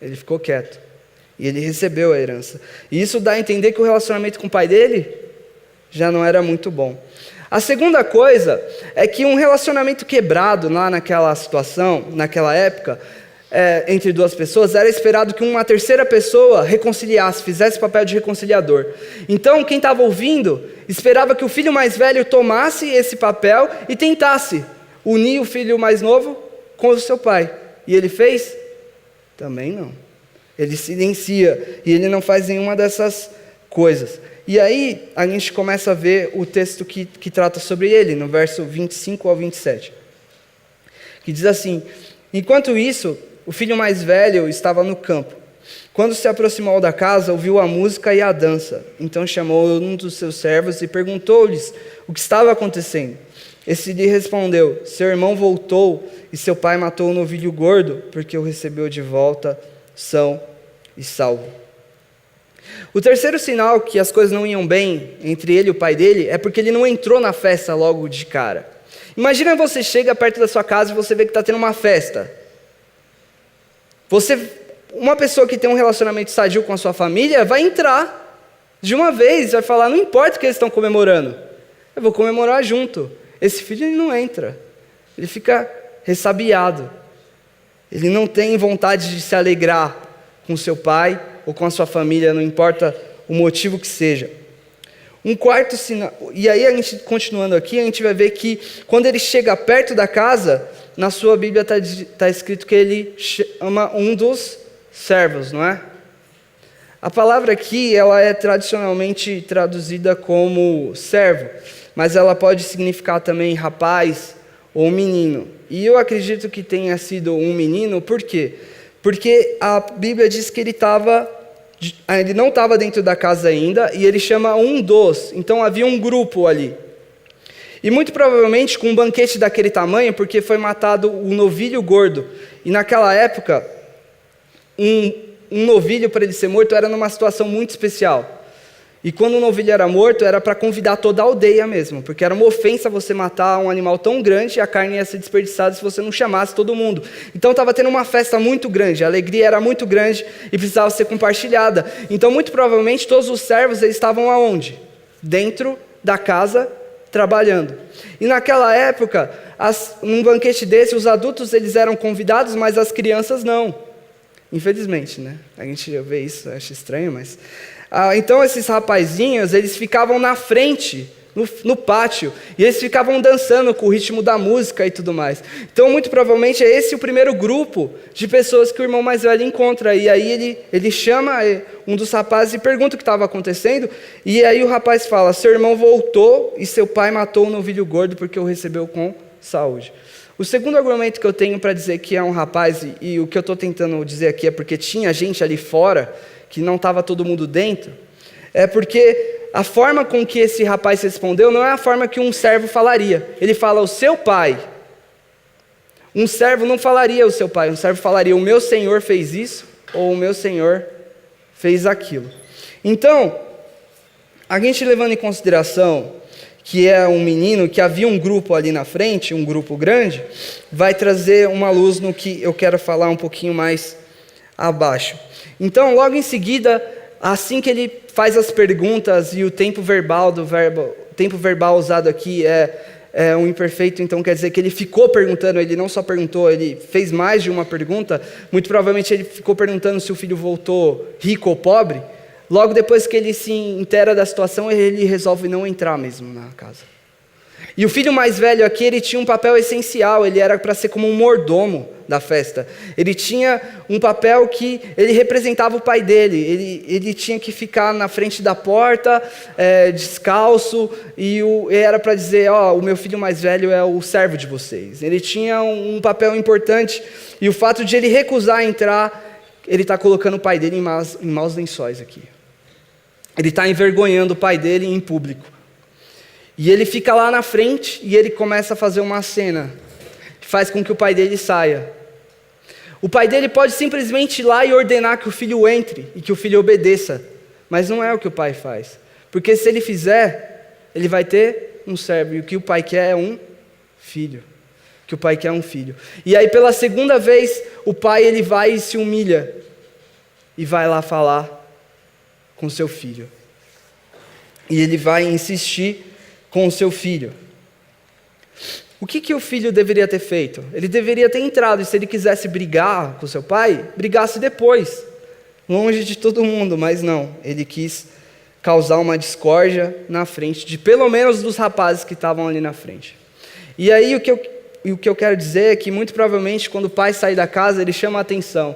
ele ficou quieto. E ele recebeu a herança. E isso dá a entender que o relacionamento com o pai dele já não era muito bom. A segunda coisa é que um relacionamento quebrado lá naquela situação, naquela época, entre duas pessoas, era esperado que uma terceira pessoa reconciliasse, fizesse papel de reconciliador. Então, quem estava ouvindo, esperava que o filho mais velho tomasse esse papel e tentasse unir o filho mais novo com o seu pai. E ele fez? Também não. Ele silencia e ele não faz nenhuma dessas coisas. E aí, a gente começa a ver o texto que trata sobre ele, no verso 25 ao 27. Que diz assim, enquanto isso, o filho mais velho estava no campo. Quando se aproximou da casa, ouviu a música e a dança. Então chamou um dos seus servos e perguntou-lhes o que estava acontecendo. Esse lhe respondeu, seu irmão voltou e seu pai matou o novilho gordo, porque o recebeu de volta são e salvo. O terceiro sinal que as coisas não iam bem entre ele e o pai dele é porque ele não entrou na festa logo de cara. Imagina você chega perto da sua casa e você vê que está tendo uma festa. Uma pessoa que tem um relacionamento sadio com a sua família vai entrar de uma vez, vai falar, não importa o que eles estão comemorando, eu vou comemorar junto. Esse filho ele não entra, ele fica ressabiado, ele não tem vontade de se alegrar com seu pai ou com a sua família, não importa o motivo que seja. Um quarto sinal. E aí, a gente continuando aqui, a gente vai ver que quando ele chega perto da casa, na sua Bíblia está escrito que ele chama um dos servos, não é? A palavra aqui, ela é tradicionalmente traduzida como servo, mas ela pode significar também rapaz ou menino. E eu acredito que tenha sido um menino, por quê? Porque a Bíblia diz que ele não estava dentro da casa ainda, e ele chama um dos, então havia um grupo ali. E muito provavelmente com um banquete daquele tamanho, porque foi matado um novilho gordo. E naquela época, um novilho para ele ser morto era numa situação muito especial. E quando um novilho era morto, era para convidar toda a aldeia mesmo, porque era uma ofensa você matar um animal tão grande e a carne ia ser desperdiçada se você não chamasse todo mundo. Então estava tendo uma festa muito grande, a alegria era muito grande e precisava ser compartilhada. Então muito provavelmente todos os servos eles estavam aonde? Dentro da casa, trabalhando. E naquela época, num banquete desse, os adultos eles eram convidados, mas as crianças não. Infelizmente, né? A gente vê isso, acha estranho, mas... então esses rapazinhos, eles ficavam na frente, no pátio, e eles ficavam dançando com o ritmo da música e tudo mais. Então muito provavelmente é esse o primeiro grupo de pessoas que o irmão mais velho encontra, e aí ele chama um dos rapazes e pergunta o que estava acontecendo, e aí o rapaz fala, seu irmão voltou e seu pai matou um novilho gordo porque o recebeu com saúde. O segundo argumento que eu tenho para dizer que é um rapaz, e o que eu estou tentando dizer aqui é porque tinha gente ali fora, que não estava todo mundo dentro, é porque a forma com que esse rapaz respondeu não é a forma que um servo falaria. Ele fala, o seu pai. Um servo não falaria o seu pai, um servo falaria, o meu senhor fez isso, ou o meu senhor fez aquilo. Então, a gente levando em consideração que é um menino, que havia um grupo ali na frente, um grupo grande, vai trazer uma luz no que eu quero falar um pouquinho mais abaixo. Então, logo em seguida, assim que ele faz as perguntas e o tempo verbal usado aqui é um imperfeito, então quer dizer que ele ficou perguntando, ele não só perguntou, ele fez mais de uma pergunta, muito provavelmente ele ficou perguntando se o filho voltou rico ou pobre. Logo depois que ele se inteira da situação, ele resolve não entrar mesmo na casa. E o filho mais velho aqui, ele tinha um papel essencial, ele era para ser como um mordomo da festa. Ele tinha um papel que ele representava o pai dele, ele tinha que ficar na frente da porta, descalço, e era para dizer, o meu filho mais velho é o servo de vocês. Ele tinha um papel importante, e o fato de ele recusar entrar, ele está colocando o pai dele em maus lençóis aqui. Ele está envergonhando o pai dele em público. E ele fica lá na frente e ele começa a fazer uma cena que faz com que o pai dele saia. O pai dele pode simplesmente ir lá e ordenar que o filho entre e que o filho obedeça, mas não é o que o pai faz. Porque se ele fizer, ele vai ter um servo, e o que o pai quer é um filho. O que o pai quer é um filho. E aí pela segunda vez, o pai ele vai e se humilha e vai lá falar com seu filho. E ele vai insistir com o seu filho. O que o filho deveria ter feito? Ele deveria ter entrado, e se ele quisesse brigar com seu pai, brigasse depois, longe de todo mundo, mas não, ele quis causar uma discórdia na frente, de pelo menos dos rapazes que estavam ali na frente. E aí o que eu quero dizer é que muito provavelmente quando o pai sai da casa, ele chama a atenção,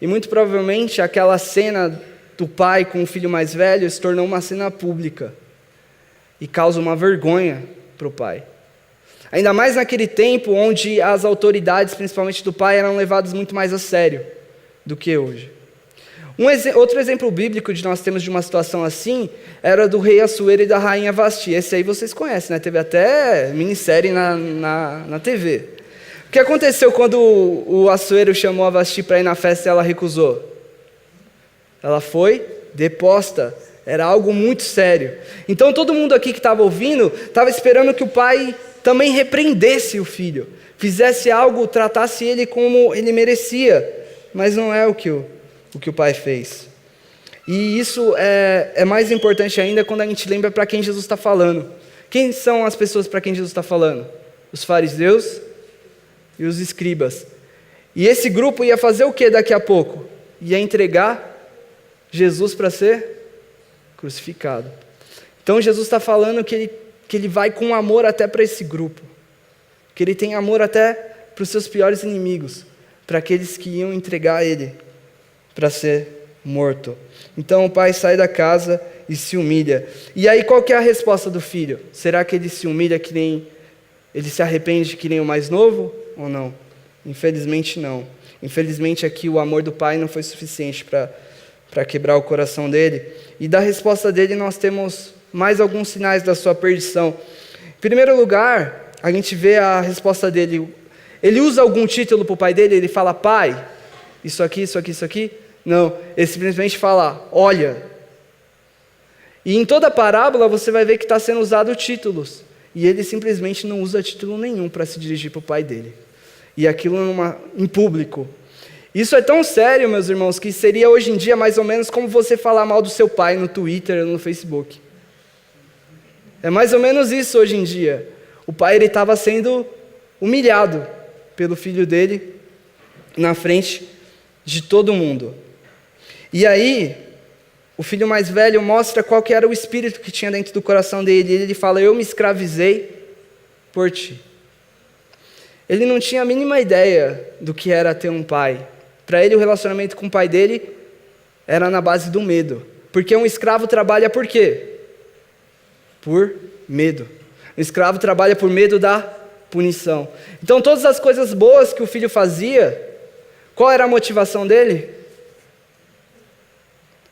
e muito provavelmente aquela cena do pai com o filho mais velho se tornou uma cena pública, e causa uma vergonha para o pai. Ainda mais naquele tempo onde as autoridades, principalmente do pai, eram levadas muito mais a sério do que hoje. Outro exemplo bíblico de nós temos de uma situação assim, era do rei Assuero e da rainha Vasti. Esse aí vocês conhecem, né? Teve até minissérie na TV. O que aconteceu quando o Assuero chamou a Vasti para ir na festa e ela recusou? Ela foi deposta. Era algo muito sério. Então todo mundo aqui que estava ouvindo, estava esperando que o pai também repreendesse o filho, fizesse algo, tratasse ele como ele merecia, mas não é o que o pai fez. E isso é mais importante ainda quando a gente lembra para quem Jesus está falando. Quem são as pessoas para quem Jesus está falando? Os fariseus e os escribas. E esse grupo ia fazer o que daqui a pouco? Ia entregar Jesus para ser crucificado. Então Jesus está falando que ele vai com amor até para esse grupo, que ele tem amor até para os seus piores inimigos, para aqueles que iam entregar ele para ser morto. Então o pai sai da casa e se humilha. E aí qual que é a resposta do filho? Será que ele se humilha ele se arrepende que nem o mais novo ou não? Infelizmente não. Infelizmente aqui o amor do pai não foi suficiente para quebrar o coração dele. E da resposta dele nós temos mais alguns sinais da sua perdição. Em primeiro lugar, a gente vê a resposta dele. Ele usa algum título para o pai dele? Ele fala, pai, isso aqui, isso aqui, isso aqui? Não, ele simplesmente fala, olha. E em toda a parábola você vai ver que está sendo usado títulos. E ele simplesmente não usa título nenhum para se dirigir para o pai dele. E aquilo em público. Isso é tão sério, meus irmãos, que seria hoje em dia mais ou menos como você falar mal do seu pai no Twitter ou no Facebook. É mais ou menos isso hoje em dia. O pai estava sendo humilhado pelo filho dele na frente de todo mundo. E aí, o filho mais velho mostra qual que era o espírito que tinha dentro do coração dele. Ele fala, eu me escravizei por ti. Ele não tinha a mínima ideia do que era ter um pai. Para ele, o relacionamento com o pai dele era na base do medo. Porque um escravo trabalha por quê? Por medo. O escravo trabalha por medo da punição. Então, todas as coisas boas que o filho fazia, qual era a motivação dele?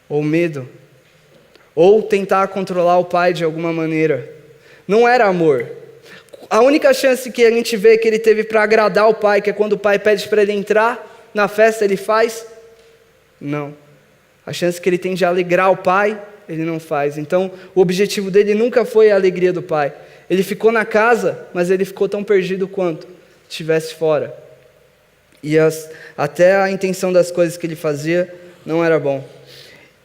Ou medo. Ou tentar controlar o pai de alguma maneira. Não era amor. A única chance que a gente vê que ele teve para agradar o pai, que é quando o pai pede para ele entrar na festa, ele faz? Não. A chance que ele tem de alegrar o pai, ele não faz. Então, o objetivo dele nunca foi a alegria do pai. Ele ficou na casa, mas ele ficou tão perdido quanto estivesse fora. E até a intenção das coisas que ele fazia não era bom.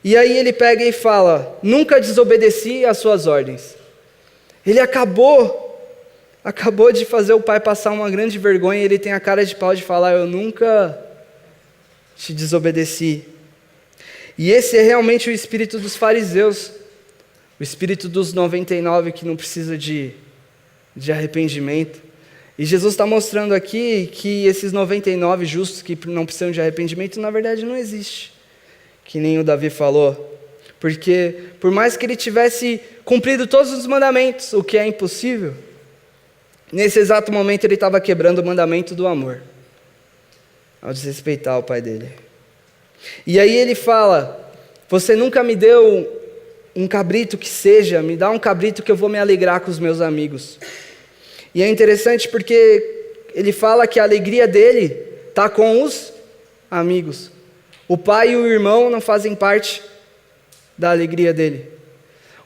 E aí ele pega e fala, nunca desobedeci às suas ordens. Ele acabou de fazer o pai passar uma grande vergonha, e ele tem a cara de pau de falar, eu nunca te desobedeci. E esse é realmente o espírito dos fariseus, o espírito dos 99 que não precisa de arrependimento. E Jesus está mostrando aqui que esses 99 justos que não precisam de arrependimento, na verdade não existe, que nem o Davi falou. Porque por mais que ele tivesse cumprido todos os mandamentos, o que é impossível, nesse exato momento ele estava quebrando o mandamento do amor, ao desrespeitar o pai dele. E aí ele fala, você nunca me deu um cabrito que seja, me dá um cabrito que eu vou me alegrar com os meus amigos. E é interessante porque ele fala que a alegria dele está com os amigos. O pai e o irmão não fazem parte da alegria dele.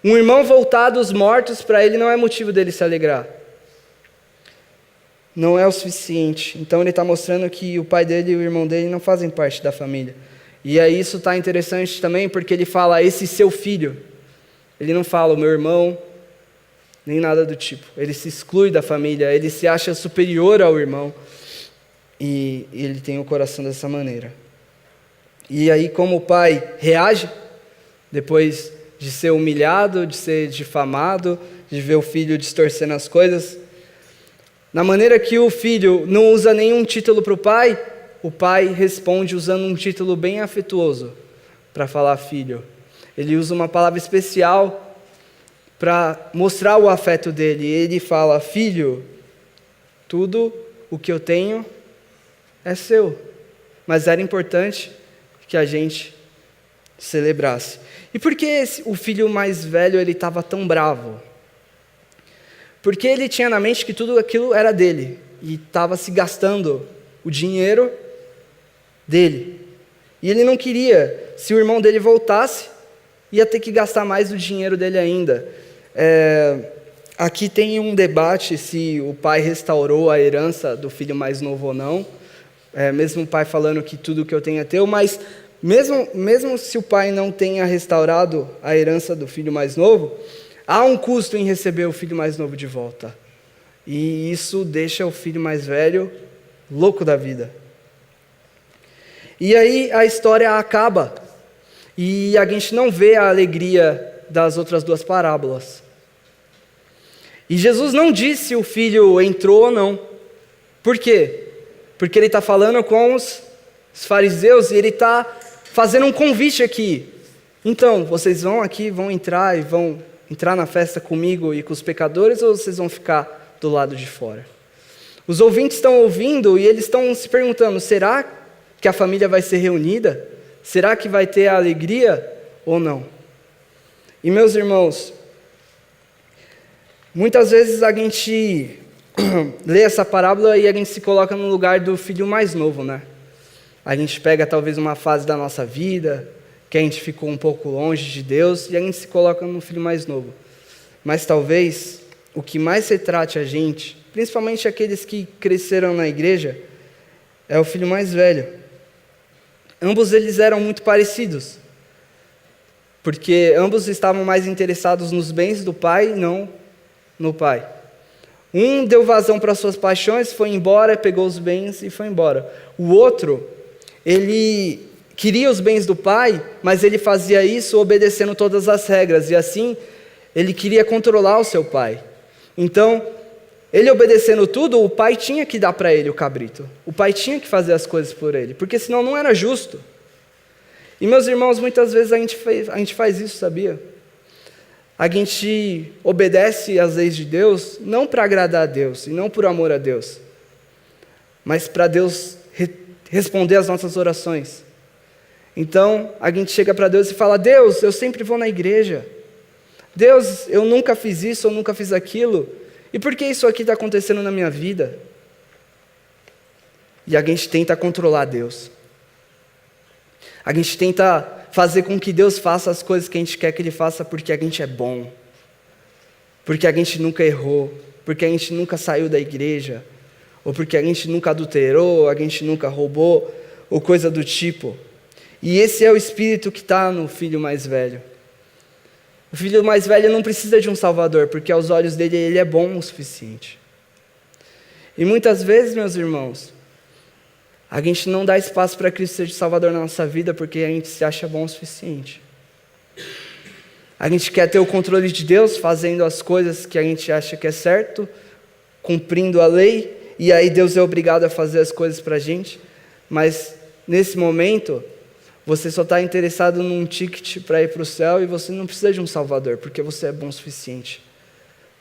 Um irmão voltar dos mortos, para ele não é motivo dele se alegrar. Não é o suficiente. Então ele está mostrando que o pai dele e o irmão dele não fazem parte da família. E aí isso está interessante também, porque ele fala, esse seu filho. Ele não fala, o meu irmão, nem nada do tipo. Ele se exclui da família, ele se acha superior ao irmão. E ele tem o coração dessa maneira. E aí como o pai reage, depois de ser humilhado, de ser difamado, de ver o filho distorcendo as coisas, na maneira que o filho não usa nenhum título para o pai responde usando um título bem afetuoso para falar filho. Ele usa uma palavra especial para mostrar o afeto dele. Ele fala, filho, tudo o que eu tenho é seu. Mas era importante que a gente celebrasse. E por que o filho mais velho estava tão bravo? Porque ele tinha na mente que tudo aquilo era dele. E estava se gastando o dinheiro dele. E ele não queria, se o irmão dele voltasse, ia ter que gastar mais do dinheiro dele ainda. Aqui tem um debate se o pai restaurou a herança do filho mais novo ou não. Mesmo o pai falando que tudo que eu tenho é teu, mas mesmo se o pai não tenha restaurado a herança do filho mais novo, há um custo em receber o filho mais novo de volta. E isso deixa o filho mais velho louco da vida. E aí a história acaba. E a gente não vê a alegria das outras duas parábolas. E Jesus não disse se o filho entrou ou não. Por quê? Porque ele está falando com os fariseus e ele está fazendo um convite aqui. Então, vocês vão aqui, vão entrar e vão entrar na festa comigo e com os pecadores, ou vocês vão ficar do lado de fora? Os ouvintes estão ouvindo e eles estão se perguntando, será que a família vai ser reunida? Será que vai ter a alegria ou não? E meus irmãos, muitas vezes a gente lê essa parábola e a gente se coloca no lugar do filho mais novo, né? A gente pega talvez uma fase da nossa vida, que a gente ficou um pouco longe de Deus, e a gente se coloca no filho mais novo. Mas talvez o que mais retrate a gente, principalmente aqueles que cresceram na igreja, é o filho mais velho. Ambos eles eram muito parecidos, porque ambos estavam mais interessados nos bens do pai e não no pai. Um deu vazão para suas paixões, foi embora, pegou os bens e foi embora. O outro, ele queria os bens do pai, mas ele fazia isso obedecendo todas as regras, e assim ele queria controlar o seu pai. Então, ele obedecendo tudo, o pai tinha que dar para ele o cabrito. O pai tinha que fazer as coisas por ele, porque senão não era justo. E meus irmãos, muitas vezes a gente faz isso, sabia? A gente obedece às leis de Deus, não para agradar a Deus, e não por amor a Deus, mas para Deus responder às nossas orações. Então, a gente chega para Deus e fala, Deus, eu sempre vou na igreja. Deus, eu nunca fiz isso, eu nunca fiz aquilo. E por que isso aqui está acontecendo na minha vida? E a gente tenta controlar Deus. A gente tenta fazer com que Deus faça as coisas que a gente quer que Ele faça porque a gente é bom. Porque a gente nunca errou. Porque a gente nunca saiu da igreja. Ou porque a gente nunca adulterou, a gente nunca roubou, ou coisa do tipo. E esse é o espírito que está no filho mais velho. O filho mais velho não precisa de um salvador, porque aos olhos dele ele é bom o suficiente. E muitas vezes, meus irmãos, a gente não dá espaço para Cristo ser salvador na nossa vida, porque a gente se acha bom o suficiente. A gente quer ter o controle de Deus, fazendo as coisas que a gente acha que é certo, cumprindo a lei, e aí Deus é obrigado a fazer as coisas para a gente, mas nesse momento, você só está interessado num ticket para ir para o céu e você não precisa de um salvador, porque você é bom o suficiente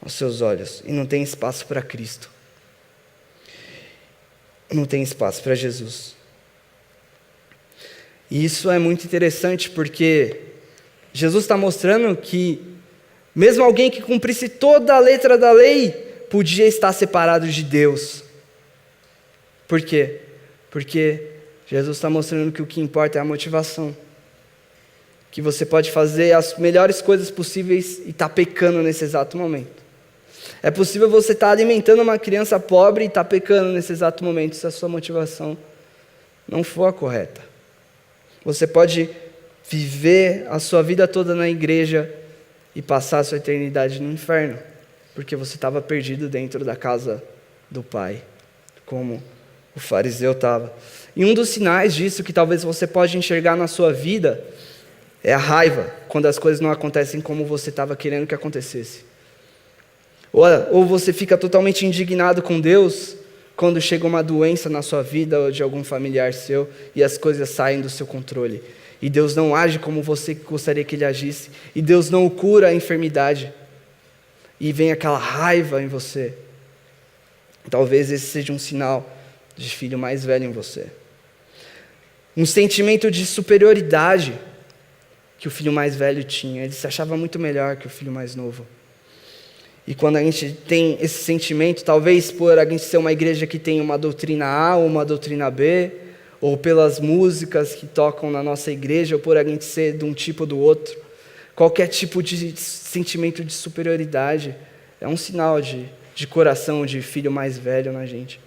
aos seus olhos, e não tem espaço para Cristo. Não tem espaço para Jesus. E isso é muito interessante, porque Jesus está mostrando que mesmo alguém que cumprisse toda a letra da lei, podia estar separado de Deus. Por quê? Porque Jesus está mostrando que o que importa é a motivação. Que você pode fazer as melhores coisas possíveis e estar pecando nesse exato momento. É possível você estar alimentando uma criança pobre e estar pecando nesse exato momento, se a sua motivação não for a correta. Você pode viver a sua vida toda na igreja e passar a sua eternidade no inferno, porque você estava perdido dentro da casa do Pai, como o fariseu estava. E um dos sinais disso que talvez você pode enxergar na sua vida é a raiva, quando as coisas não acontecem como você estava querendo que acontecesse. Ou você fica totalmente indignado com Deus quando chega uma doença na sua vida ou de algum familiar seu e as coisas saem do seu controle. E Deus não age como você gostaria que Ele agisse. E Deus não cura a enfermidade. E vem aquela raiva em você. Talvez esse seja um sinal de filho mais velho em você. Um sentimento de superioridade que o filho mais velho tinha. Ele se achava muito melhor que o filho mais novo. E quando a gente tem esse sentimento, talvez por a gente ser uma igreja que tem uma doutrina A ou uma doutrina B, ou pelas músicas que tocam na nossa igreja, ou por a gente ser de um tipo ou do outro, qualquer tipo de sentimento de superioridade é um sinal de coração de filho mais velho na gente.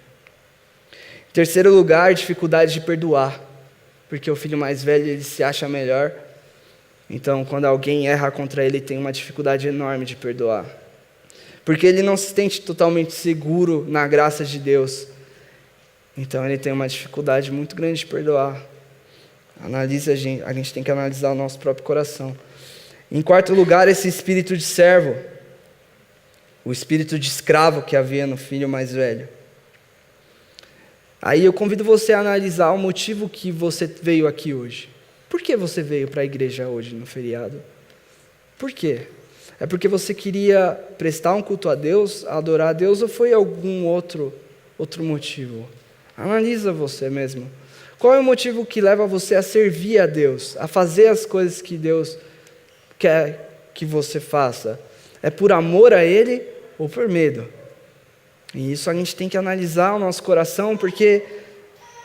Em terceiro lugar, dificuldade de perdoar, porque o filho mais velho ele se acha melhor, então quando alguém erra contra ele, tem uma dificuldade enorme de perdoar. Porque ele não se sente totalmente seguro na graça de Deus. Então ele tem uma dificuldade muito grande de perdoar. A gente tem que analisar o nosso próprio coração. Em quarto lugar, esse espírito de servo, o espírito de escravo que havia no filho mais velho. Aí eu convido você a analisar o motivo que você veio aqui hoje. Por que você veio para a igreja hoje no feriado? Por quê? É porque você queria prestar um culto a Deus, adorar a Deus, ou foi algum outro motivo? Analisa você mesmo. Qual é o motivo que leva você a servir a Deus, a fazer as coisas que Deus quer que você faça? É por amor a Ele ou por medo? E isso a gente tem que analisar o nosso coração, porque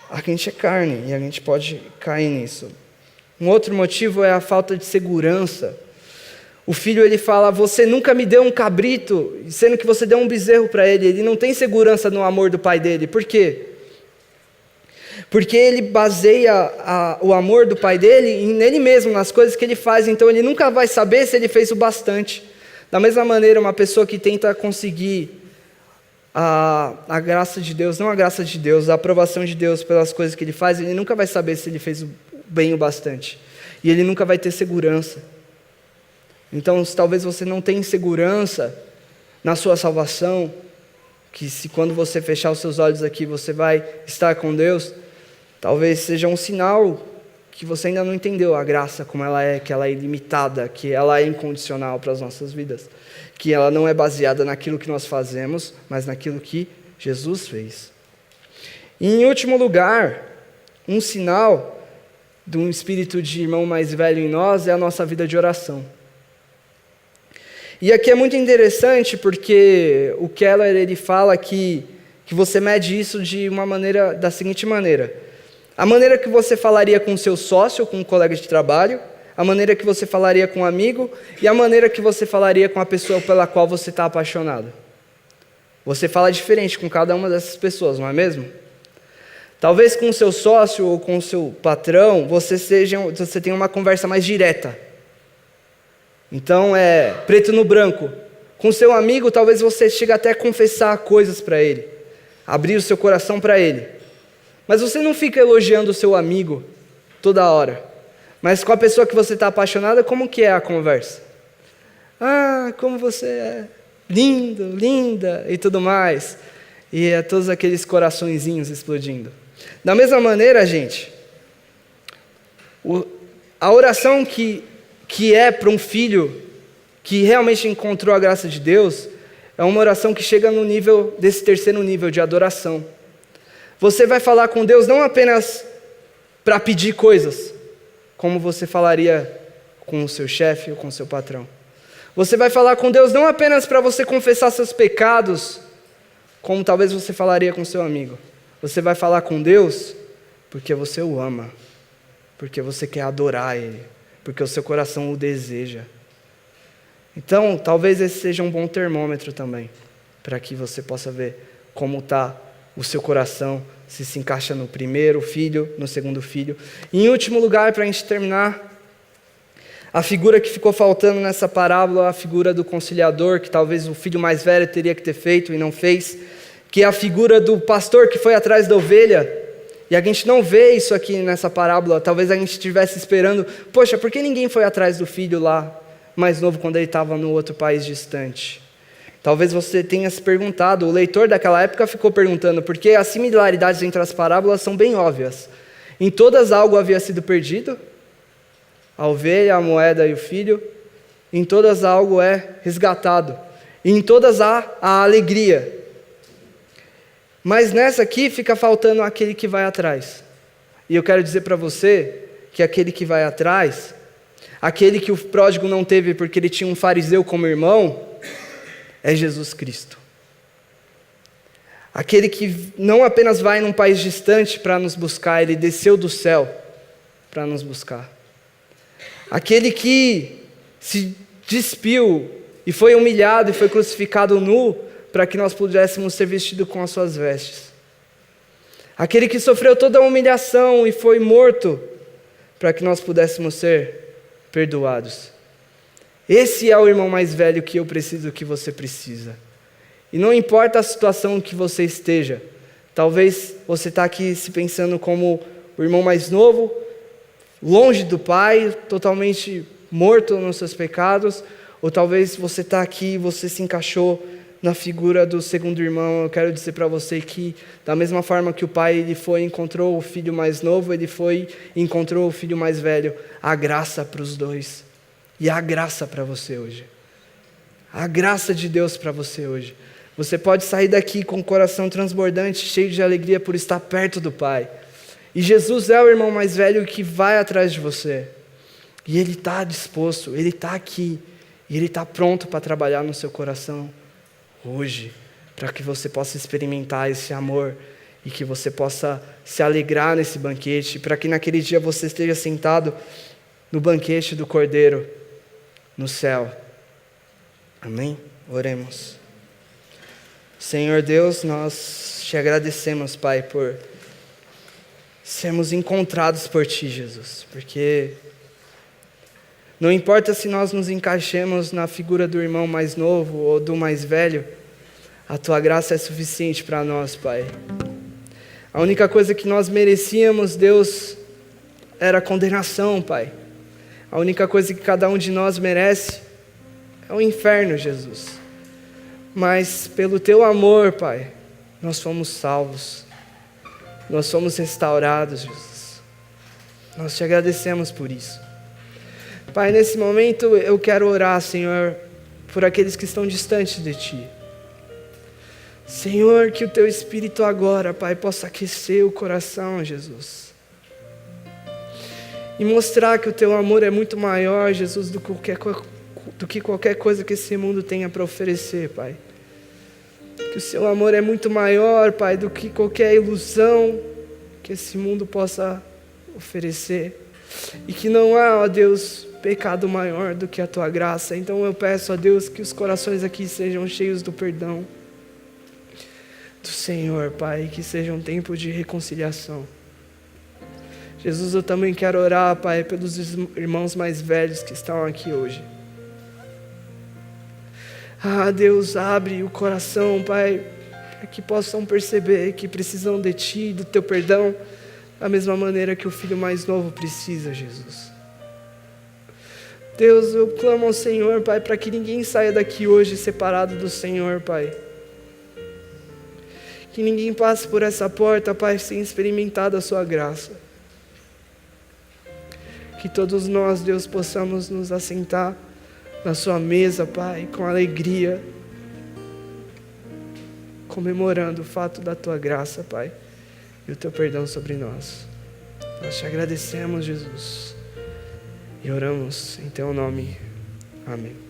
a gente é carne e a gente pode cair nisso. Um outro motivo é a falta de segurança. O filho, ele fala: você nunca me deu um cabrito, sendo que você deu um bezerro para ele. Ele não tem segurança no amor do pai dele. Por quê? Porque ele baseia o amor do pai dele nele mesmo, nas coisas que ele faz. Então ele nunca vai saber se ele fez o bastante. Da mesma maneira, uma pessoa que tenta conseguir a graça de Deus, não a graça de Deus, a aprovação de Deus pelas coisas que ele faz, ele nunca vai saber se ele fez bem o bastante. E ele nunca vai ter segurança. Então, talvez você não tenha segurança na sua salvação, que se quando você fechar os seus olhos aqui, você vai estar com Deus, talvez seja um sinal que você ainda não entendeu a graça como ela é, que ela é ilimitada, que ela é incondicional para as nossas vidas, que ela não é baseada naquilo que nós fazemos, mas naquilo que Jesus fez. E em último lugar, um sinal de um espírito de irmão mais velho em nós é a nossa vida de oração. E aqui é muito interessante porque o Keller, ele fala que você mede isso da seguinte maneira: a maneira que você falaria com o seu sócio, com um colega de trabalho, a maneira que você falaria com um amigo e a maneira que você falaria com a pessoa pela qual você está apaixonado. Você fala diferente com cada uma dessas pessoas, não é mesmo? Talvez com o seu sócio ou com o seu patrão, você tenha uma conversa mais direta. Então é preto no branco. Com o seu amigo, talvez você chegue até a confessar coisas para ele, abrir o seu coração para ele. Mas você não fica elogiando o seu amigo toda hora. Mas com a pessoa que você está apaixonada, como que é a conversa? Ah, como você é lindo, linda e tudo mais. E é todos aqueles coraçõezinhos explodindo. Da mesma maneira, gente, a oração que é para um filho que realmente encontrou a graça de Deus, é uma oração que chega no nível desse terceiro nível de adoração. Você vai falar com Deus não apenas para pedir coisas, como você falaria com o seu chefe ou com o seu patrão. Você vai falar com Deus não apenas para você confessar seus pecados, como talvez você falaria com seu amigo. Você vai falar com Deus porque você o ama, porque você quer adorar Ele, porque o seu coração o deseja. Então, talvez esse seja um bom termômetro também, para que você possa ver como está o seu coração, se encaixa no primeiro filho, no segundo filho. E em último lugar, para a gente terminar, a figura que ficou faltando nessa parábola, a figura do conciliador, que talvez o filho mais velho teria que ter feito e não fez, que é a figura do pastor que foi atrás da ovelha. E a gente não vê isso aqui nessa parábola. Talvez a gente estivesse esperando, poxa, por que ninguém foi atrás do filho lá, mais novo, quando ele estava no outro país distante? Talvez você tenha se perguntado, o leitor daquela época ficou perguntando, porque as similaridades entre as parábolas são bem óbvias. Em todas algo havia sido perdido, a ovelha, a moeda e o filho. Em todas algo é resgatado. E em todas há a alegria. Mas nessa aqui fica faltando aquele que vai atrás. E eu quero dizer para você que aquele que vai atrás, aquele que o pródigo não teve porque ele tinha um fariseu como irmão, é Jesus Cristo. Aquele que não apenas vai num país distante para nos buscar, ele desceu do céu para nos buscar. Aquele que se despiu e foi humilhado e foi crucificado nu para que nós pudéssemos ser vestidos com as suas vestes. Aquele que sofreu toda a humilhação e foi morto para que nós pudéssemos ser perdoados. Esse é o irmão mais velho que eu preciso, que você precisa. E não importa a situação que você esteja, talvez você está aqui se pensando como o irmão mais novo, longe do pai, totalmente morto nos seus pecados, ou talvez você está aqui e você se encaixou na figura do segundo irmão. Eu quero dizer para você que, da mesma forma que o pai ele foi e encontrou o filho mais novo, ele foi e encontrou o filho mais velho. Há graça para os dois. E há graça para você hoje. Há graça de Deus para você hoje. Você pode sair daqui com o coração transbordante, cheio de alegria por estar perto do Pai. E Jesus é o irmão mais velho que vai atrás de você. E Ele está disposto, Ele está aqui. E Ele está pronto para trabalhar no seu coração hoje, para que você possa experimentar esse amor e que você possa se alegrar nesse banquete, para que naquele dia você esteja sentado no banquete do Cordeiro no céu. Amém? Oremos. Senhor Deus, nós te agradecemos, Pai, por sermos encontrados por Ti, Jesus, porque não importa se nós nos encaixemos na figura do irmão mais novo ou do mais velho, a Tua graça é suficiente para nós, Pai. A única coisa que nós merecíamos, Deus, era a condenação, Pai. A única coisa que cada um de nós merece é o inferno, Jesus. Mas pelo Teu amor, Pai, nós fomos salvos. Nós fomos restaurados, Jesus. Nós Te agradecemos por isso. Pai, nesse momento eu quero orar, Senhor, por aqueles que estão distantes de Ti. Senhor, que o Teu Espírito agora, Pai, possa aquecer o coração, Jesus. E mostrar que o Teu amor é muito maior, Jesus, do que qualquer coisa que esse mundo tenha para oferecer, Pai. Que o Seu amor é muito maior, Pai, do que qualquer ilusão que esse mundo possa oferecer. E que não há, ó Deus, pecado maior do que a Tua graça. Então eu peço, ó Deus, que os corações aqui sejam cheios do perdão do Senhor, Pai, que seja um tempo de reconciliação. Jesus, eu também quero orar, Pai, pelos irmãos mais velhos que estão aqui hoje. Ah, Deus, abre o coração, Pai, para que possam perceber que precisam de Ti, do Teu perdão, da mesma maneira que o filho mais novo precisa, Jesus. Deus, eu clamo ao Senhor, Pai, para que ninguém saia daqui hoje separado do Senhor, Pai. Que ninguém passe por essa porta, Pai, sem experimentar da Sua graça. Que todos nós, Deus, possamos nos assentar na Sua mesa, Pai, com alegria, comemorando o fato da Tua graça, Pai, e o Teu perdão sobre nós. Nós Te agradecemos, Jesus, e oramos em Teu nome. Amém.